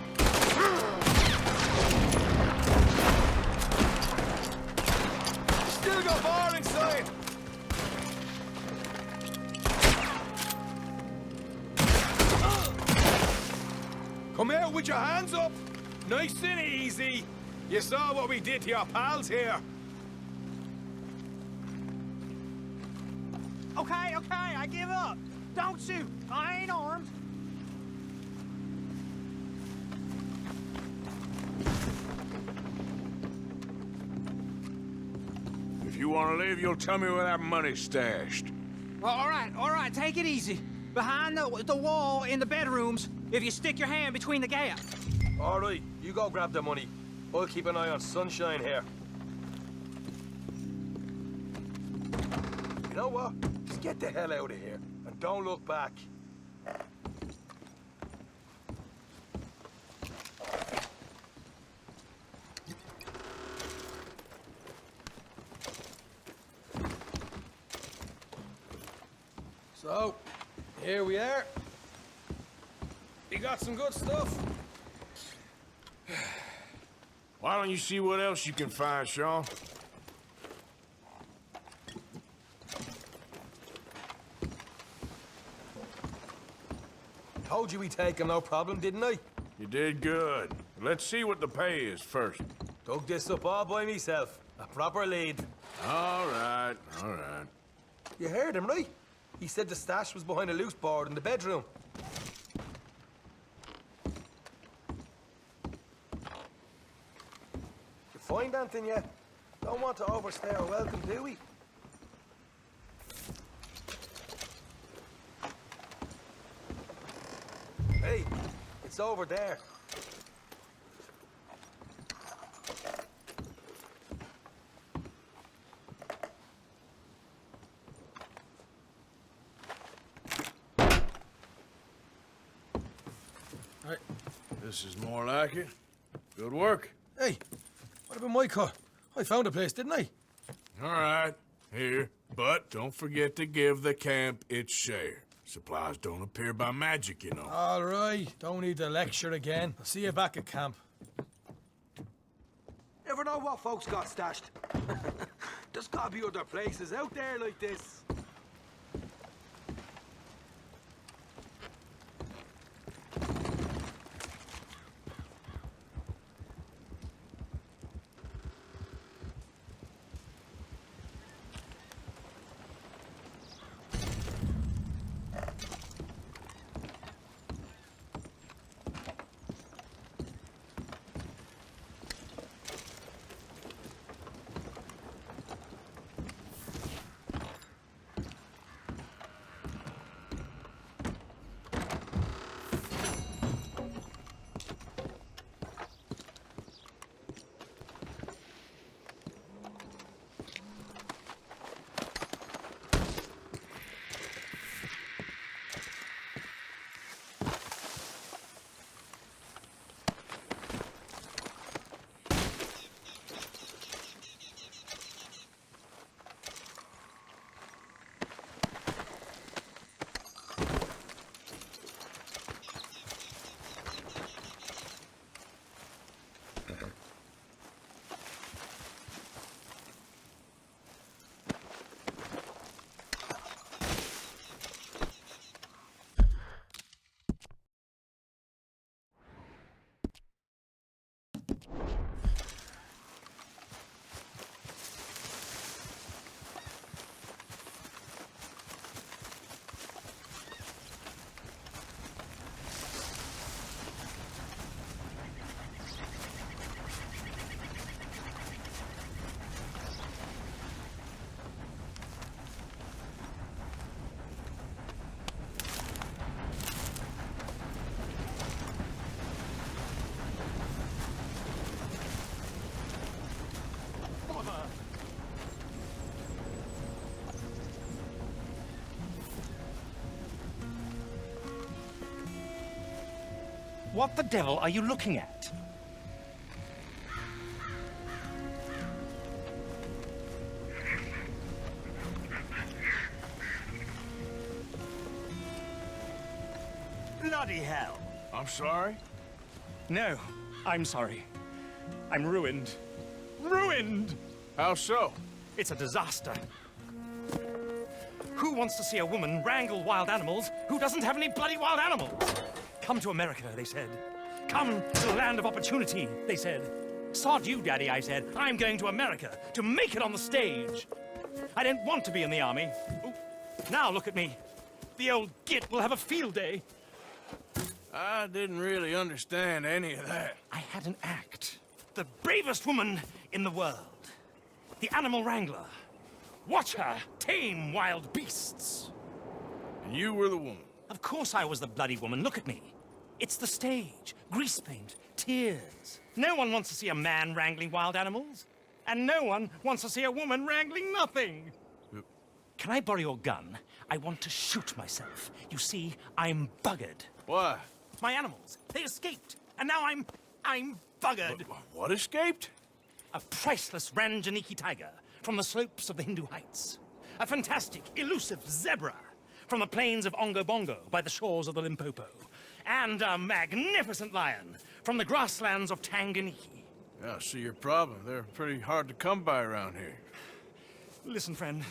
Still got more inside! Come out with your hands up! Nice and easy! You saw what we did to your pals here! Okay, I give up. Don't shoot. I ain't armed. If you want to leave, you'll tell me where that money's stashed. Well, all right, take it easy. Behind the wall in the bedrooms, if you stick your hand between the gap. All right, you go grab the money. I'll keep an eye on Sunshine here. You know what? Just get the hell out of here and don't look back. So, here we are. You got some good stuff. Why don't you see what else you can find, Sean? Told you we'd take him, no problem, didn't I? You did good. Let's see what the pay is first. Dug this up all by myself. A proper lead. All right, all right. You heard him, right? He said the stash was behind a loose board in the bedroom. You find anything yet? Don't want to overstay our welcome, do we? Hey, it's over there. Right. This is more like it. Good work. Hey, what about my car? I found a place, didn't I? All right, here. But don't forget to give the camp its share. Supplies don't appear by magic, you know. All right, don't need the lecture again. I'll see you back at camp. never know what folks got stashed. There's gotta be other places out there like this. What the devil are you looking at? Bloody hell. I'm sorry? No, I'm sorry. I'm ruined. Ruined! How so? It's a disaster. Who wants to see a woman wrangle wild animals who doesn't have any bloody wild animals? Come to America, they said. Come to the land of opportunity, they said. Sod you, Daddy, I said. I'm going to America to make it on the stage. I didn't want to be in the army. Ooh. Now look at me. The old git will have a field day. I didn't really understand any of that. I had an act. The bravest woman in the world. The animal wrangler. Watch her tame wild beasts. And you were the woman? Of course I was the bloody woman. Look at me. It's the stage. Grease paint. Tears. No one wants to see a man wrangling wild animals. And no one wants to see a woman wrangling nothing. Can I borrow your gun? I want to shoot myself. You see, I'm buggered. Why? My animals. They escaped. And now I'm buggered. What escaped? A priceless Ranjaniki tiger from the slopes of the Hindu Heights. A fantastic, elusive zebra from the plains of Ongo Bongo by the shores of the Limpopo. And a magnificent lion from the grasslands of Tanganyika. Yeah, I see your problem. They're pretty hard to come by around here. Listen, friend.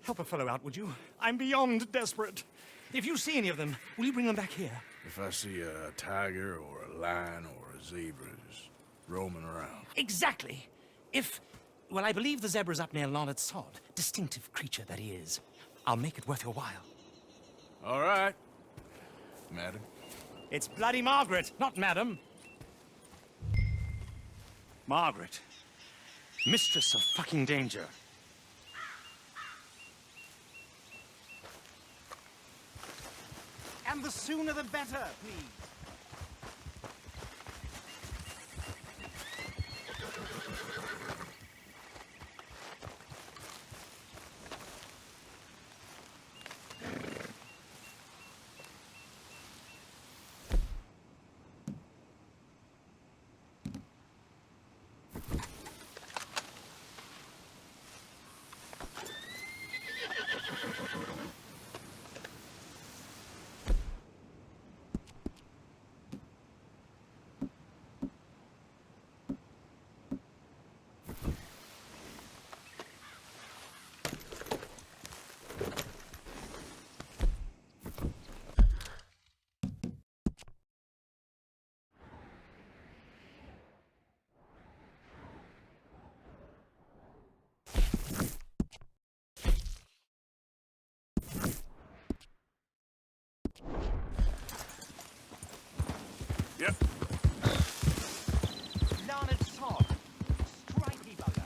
Help a fellow out, would you? I'm beyond desperate. If you see any of them, will you bring them back here? If I see a tiger or a lion or a zebra just roaming around. Exactly. Well, I believe the zebra's up near Larned Sod. Distinctive creature that he is. I'll make it worth your while. All right, madam. It's bloody Margaret, not madam. Margaret. Mistress of fucking danger. And the sooner the better, please. Yep. Larned sod. Stripey bugger.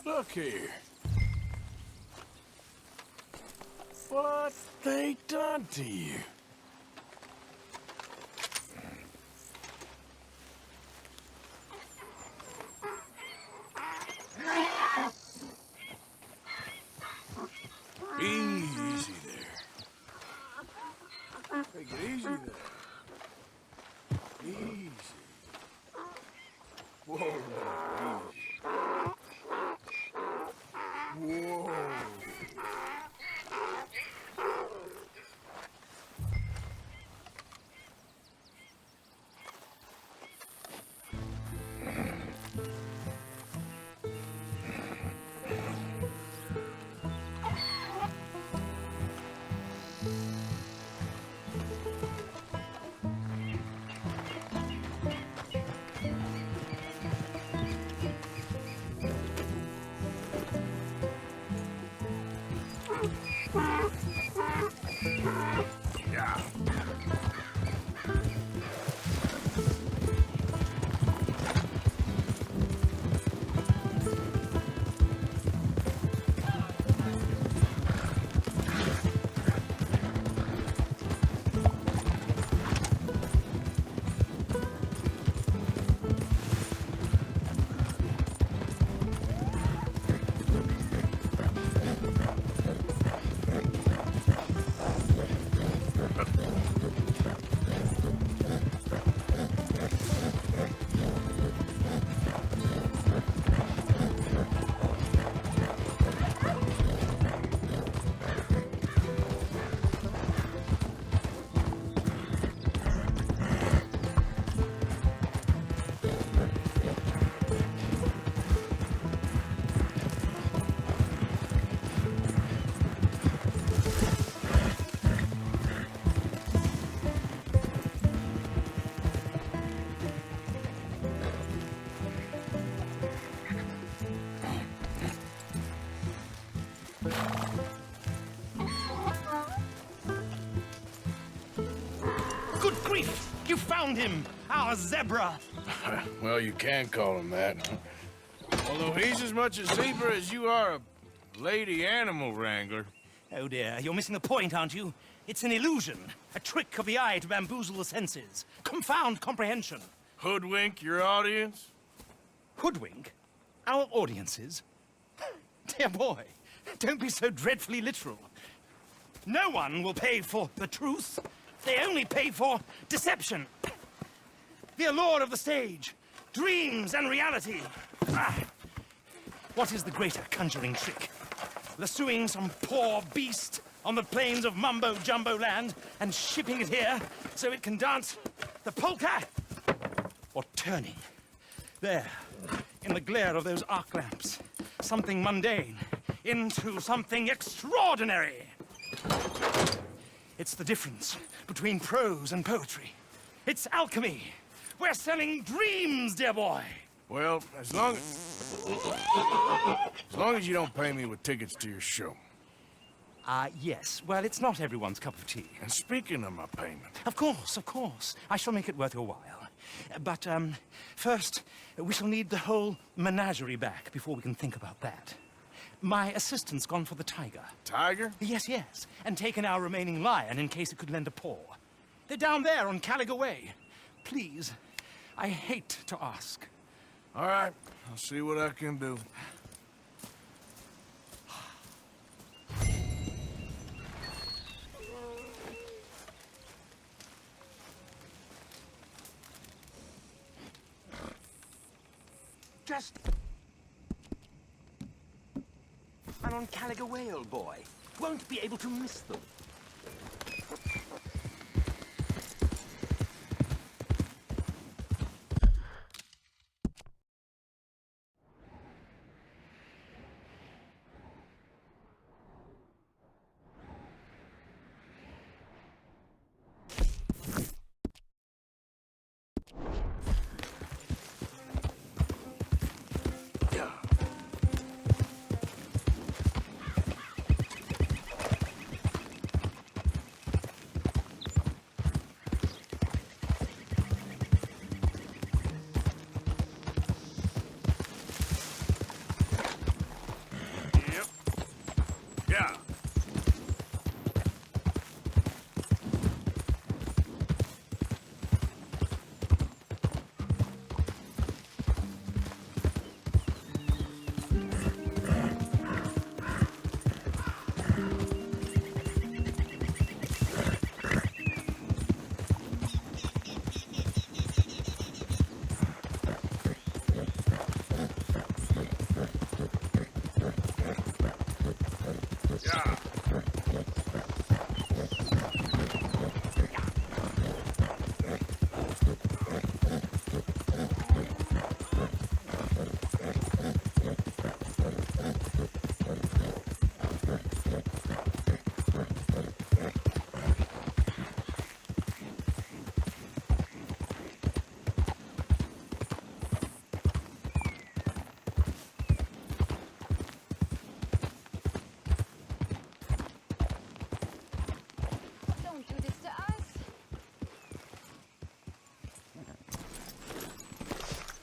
Look here. What they done to you? Easy there. Take it easy there. Easy. Whoa, easy. Whoa. Yeah. Good grief! You found him! Our zebra! Well, you can call him that. Although he's as much a zebra as you are a lady animal wrangler. Oh dear, you're missing the point, aren't you? It's an illusion. A trick of the eye to bamboozle the senses. Confound comprehension. Hoodwink your audience? Hoodwink? Our audiences? Dear boy, don't be so dreadfully literal. No one will pay for the truth. They only pay for deception. The allure of the stage, dreams and reality. What is the greater conjuring trick? Lassoing some poor beast on the plains of mumbo-jumbo land and shipping it here so it can dance the polka? Or turning, there, in the glare of those arc lamps, something mundane into something extraordinary? It's the difference between prose and poetry. It's alchemy. We're selling dreams, dear boy. Well, as long as you don't pay me with tickets to your show. Yes. Well, it's not everyone's cup of tea. And speaking of my payment... Of course, of course. I shall make it worth your while. But, first, we shall need the whole menagerie back before we can think about that. My assistant's gone for the tiger. Tiger? Yes, yes. And taken our remaining lion in case it could lend a paw. They're down there on Caliga Way. Please, I hate to ask. All right, I'll see what I can do. Just... And on Caliga Way, old boy. Won't be able to miss them.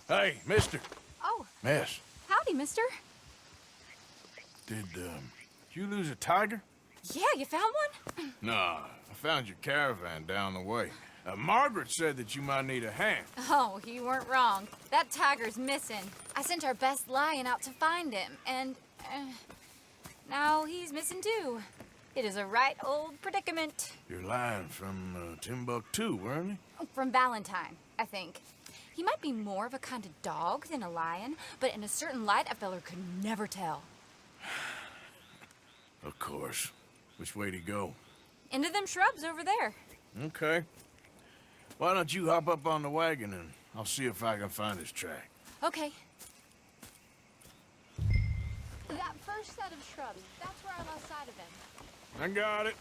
Hey, mister. Oh. Miss. Howdy, mister. Did, you lose a tiger? Yeah, you found one? Nah, I found your caravan down the way. Margaret said that you might need a hand. Oh, you weren't wrong. That tiger's missing. I sent our best lion out to find him, and now he's missing too. It is a right old predicament. Your lion from Timbuktu, weren't he? From Valentine, I think. He might be more of a kind of dog than a lion, but in a certain light, a feller could never tell. Of course. Which way to go? Into them shrubs over there. Okay. Why don't you hop up on the wagon and I'll see if I can find his track. Okay. That first set of shrubs, that's where I lost sight of him. I got it.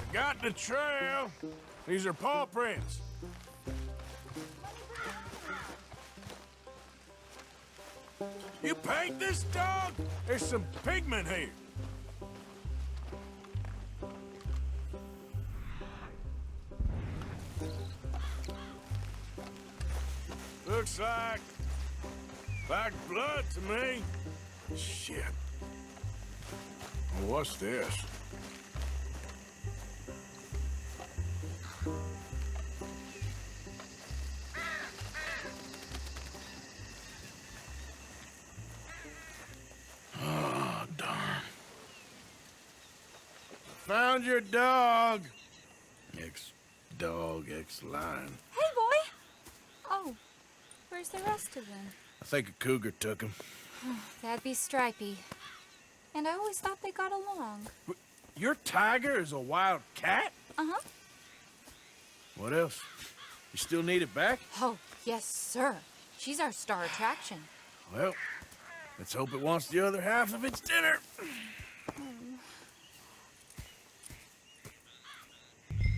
I got the trail. These are paw prints. You paint this dog? There's some pigment here. Looks like blood to me. Shit. What's this? Oh, darn. Found your dog. Ex-dog, ex-lion. Hey, boy! Oh, where's the rest of them? I think a cougar took him. That'd be Stripey. And I always thought they got along. Your tiger is a wild cat? Uh-huh. What else? You still need it back? Oh, yes, sir. She's our star attraction. Well, let's hope it wants the other half of its dinner.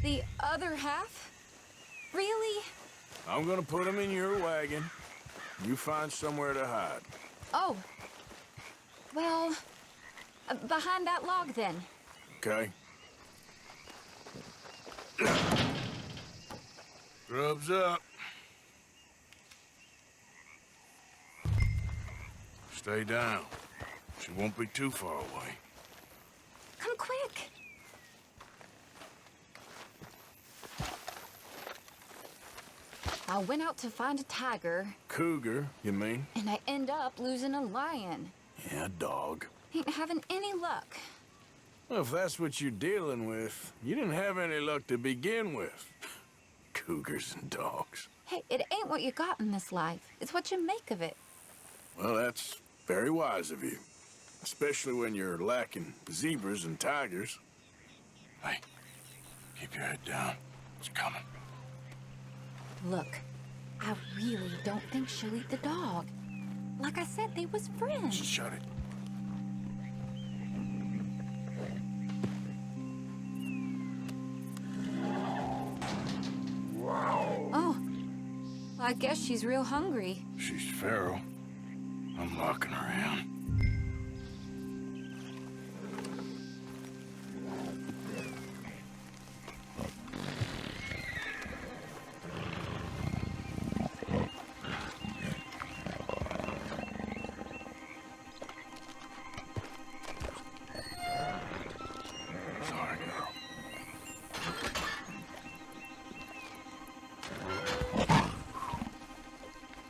The other half? Really? I'm gonna put him in your wagon. You find somewhere to hide. Oh. Well, behind that log, then. Okay. Grub's up. Stay down. She won't be too far away. Come quick. I went out to find a tiger. Cougar, you mean? And I end up losing a lion. Yeah, dog. Ain't having any luck. Well, if that's what you're dealing with, you didn't have any luck to begin with. Cougars and dogs. Hey, it ain't what you got in this life. It's what you make of it. Well, that's very wise of you. Especially when you're lacking zebras and tigers. Hey, keep your head down. It's coming. Look, I really don't think she'll eat the dog. Like I said, they was friends. Shut it. Oh, I guess she's real hungry. She's feral. I'm locking her in. Sorry, girl.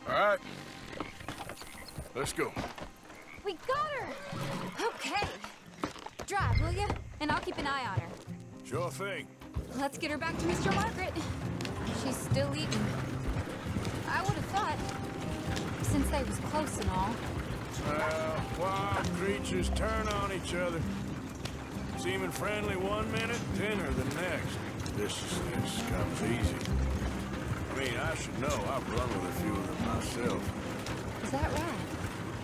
All right. Let's go. We got her! Okay. Drive, will you? And I'll keep an eye on her. Sure thing. Let's get her back to Mr. Margaret. She's still eating. I would have thought, since they was close and all. Well, wild creatures turn on each other. Seeming friendly one minute, tender the next. Viciousness comes easy. I mean, I should know. I've run with a few of them myself. Is that right?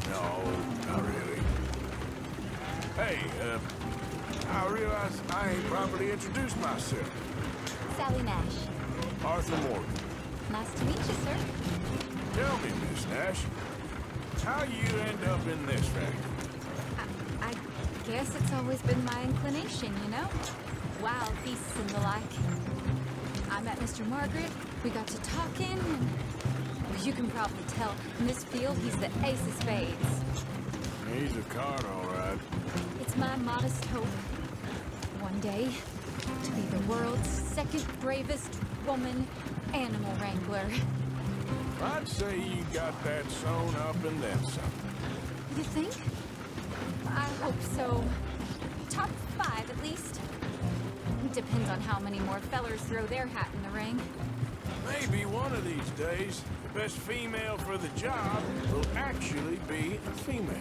No, not really. Hey, I realize I ain't properly introduced myself. Sally Nash. Arthur Morgan. Nice to meet you, sir. Tell me, Miss Nash, how you end up in this factory? I guess it's always been my inclination, you know? Wild beasts and the like. I met Mr. Margaret, we got to talking, and well, you can probably tell, in this field, he's the ace of spades. He's a card, all right. It's my modest hope, one day, to be the world's second bravest woman animal wrangler. I'd say you got that sewn up and then some. You think? I hope so. Top 5, at least. Depends on how many more fellers throw their hat in the ring. Maybe one of these days, the best female for the job will actually be a female.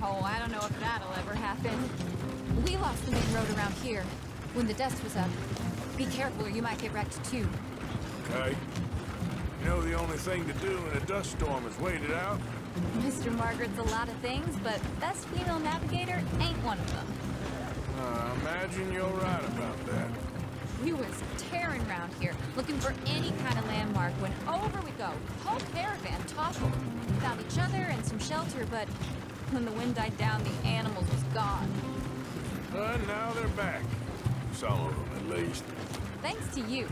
Oh, I don't know if that'll ever happen. We lost the main road around here when the dust was up. Be careful or you might get wrecked too. Okay. You know the only thing to do in a dust storm is wait it out? Mr. Margaret's a lot of things, but best female navigator ain't one of them. Imagine you're right about that. We was tearing around here, looking for any kind of landmark when over we go. Whole caravan toppled. Found each other and some shelter, but when the wind died down, the animals was gone. And now they're back. Some of them, at least. Thanks to you.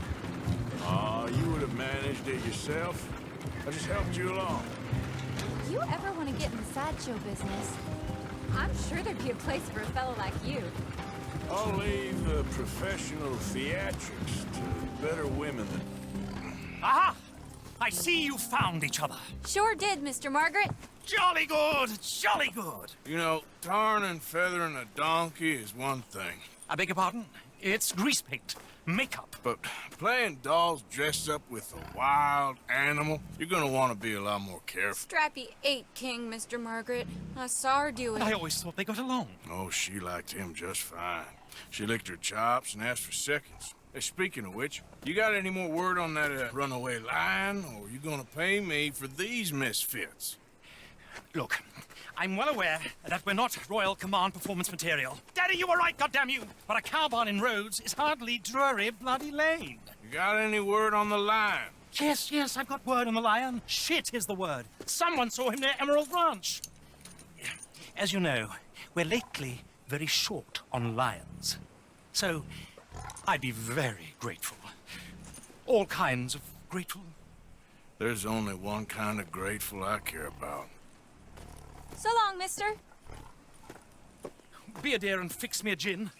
You would have managed it yourself. I just helped you along. You ever want to get in the sideshow business? I'm sure there'd be a place for a fellow like you. I'll leave the professional theatrics to better women than... Aha! I see you found each other. Sure did, Mr. Margaret. Jolly good, jolly good. You know, tarring and feathering a donkey is one thing. I beg your pardon? It's grease paint, makeup. But playing dolls dressed up with a wild animal, you're gonna want to be a lot more careful. Strappy ate King, Mr. Margaret. I saw her do it. I always thought they got along. Oh, she liked him just fine. She licked her chops and asked for seconds. Hey, speaking of which, you got any more word on that runaway lion, or are you gonna pay me for these misfits? Look, I'm well aware that we're not Royal Command performance material. Daddy, you were right, goddammit you! But a cow barn in Rhodes is hardly Drury Bloody Lane. You got any word on the lion? Yes, I've got word on the lion. Shit is the word. Someone saw him near Emerald Ranch. As you know, we're lately very short on lions. So, I'd be very grateful. All kinds of grateful. There's only one kind of grateful I care about. So long, mister. Be a dear and fix me a gin.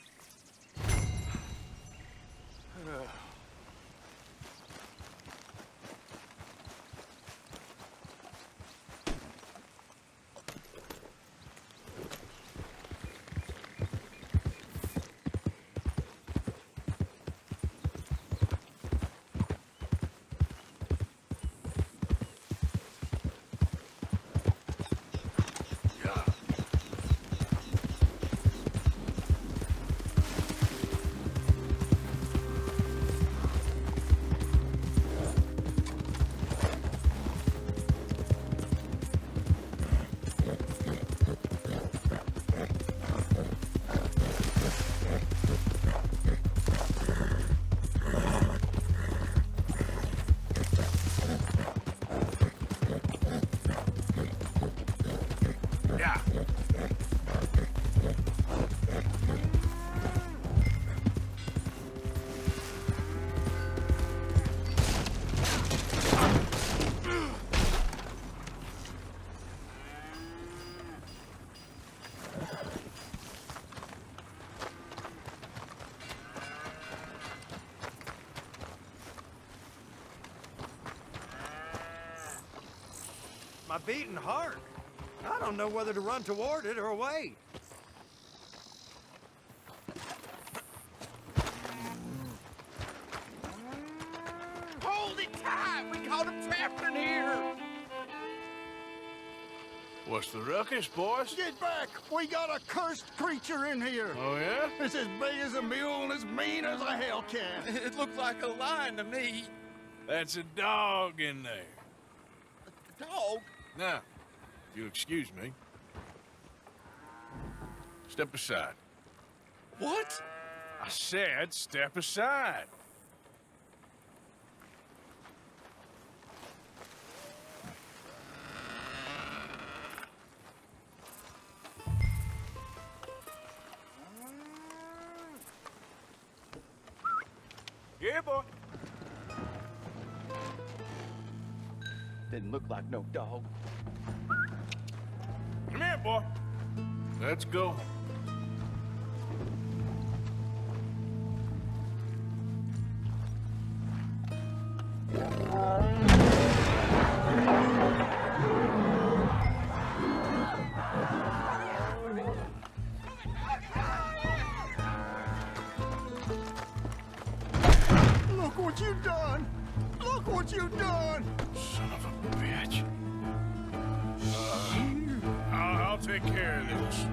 My beating heart. I don't know whether to run toward it or wait. Hold it tight! We caught him trapped in here! What's the ruckus, boys? Get back! We got a cursed creature in here! Oh, yeah? It's as big as a mule and as mean as a hellcat. It looked like a lion to me. That's a dog in there. A dog? Now, if you'll excuse me. Step aside. What? I said step aside. Yeah, boy. Didn't look like no dog. Come here, boy. Let's go. Look what you've done! Look what you've done! Son of a bitch. I'll take care of this.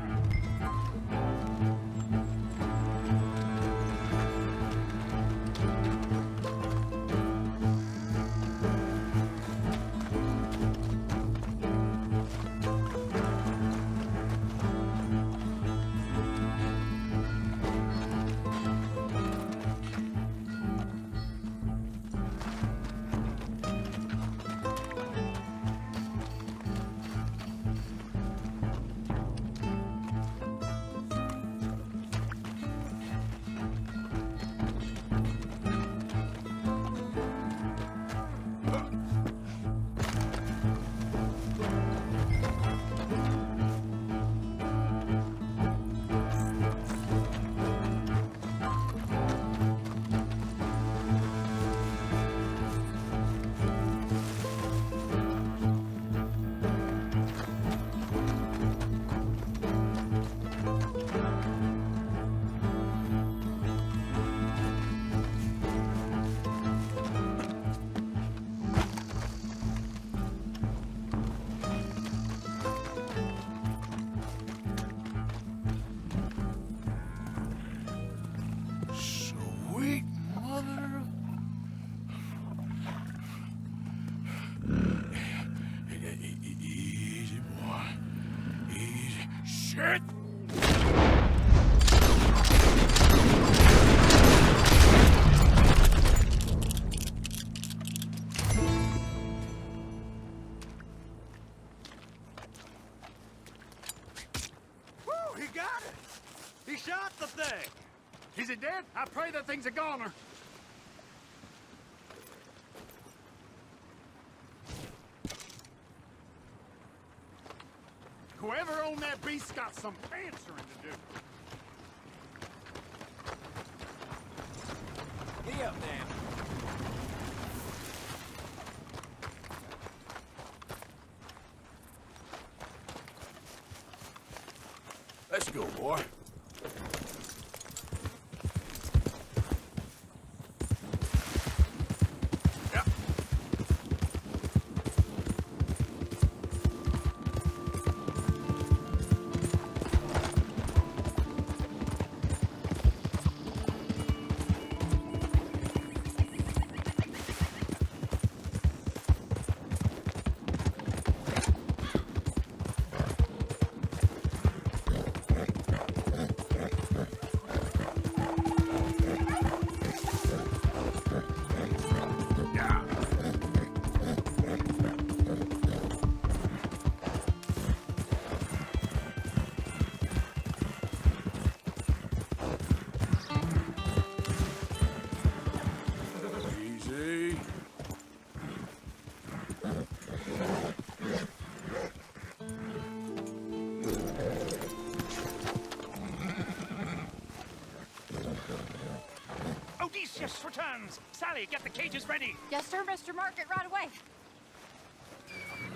He shot the thing! Is it dead? I pray that thing's a goner. Whoever owned that beast's got some answering to do. Giddy up, man. Let's go, boy. Easy. Odysseus returns! Sally, get the cages ready! Yes, sir, Mr. Margaret, right away.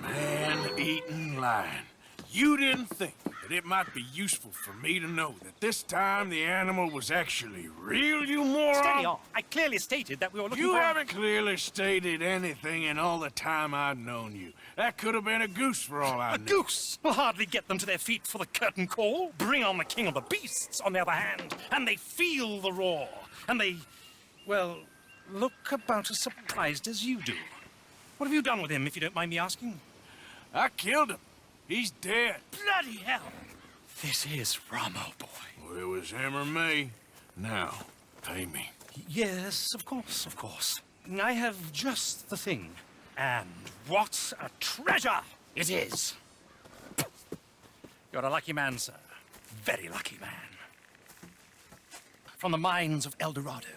Man-eating lion. You didn't think that it might be useful for me to know that this time the animal was actually real, you moron? Steady on. I clearly stated that we were looking for... You haven't clearly stated anything in all the time I've known you. That could have been a goose for all I A knew. goose will hardly get them to their feet for the curtain call. Bring on the king of the beasts, on the other hand, and they feel the roar. And they, well, look about as surprised as you do. What have you done with him, if you don't mind me asking? I killed him. He's dead. Bloody hell! This is Ramo, boy. Well, it was him or me. Now, pay me. Yes, of course, of course. I have just the thing. And what a treasure it is! You're a lucky man, sir. Very lucky man. From the mines of El Dorado,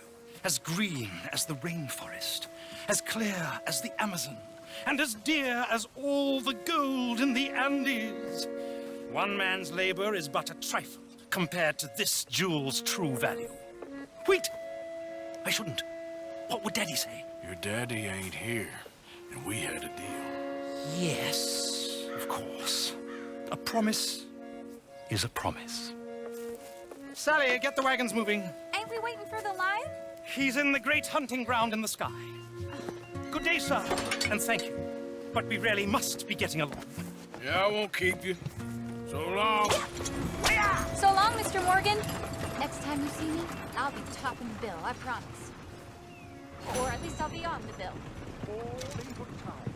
as green as the rainforest, as clear as the Amazon, and as dear as all the gold in the Andes. One man's labor is but a trifle compared to this jewel's true value. Wait! I shouldn't. What would Daddy say? Your daddy ain't here, and we had a deal. Yes, of course. A promise is a promise. Sally, get the wagons moving. Ain't we waiting for the lion? He's in the great hunting ground in the sky. Good day, sir, and thank you. But we really must be getting along. Yeah, I won't keep you. So long. So long, Mr. Morgan. Next time you see me, I'll be topping the bill, I promise. Or at least I'll be on the bill. All in good time.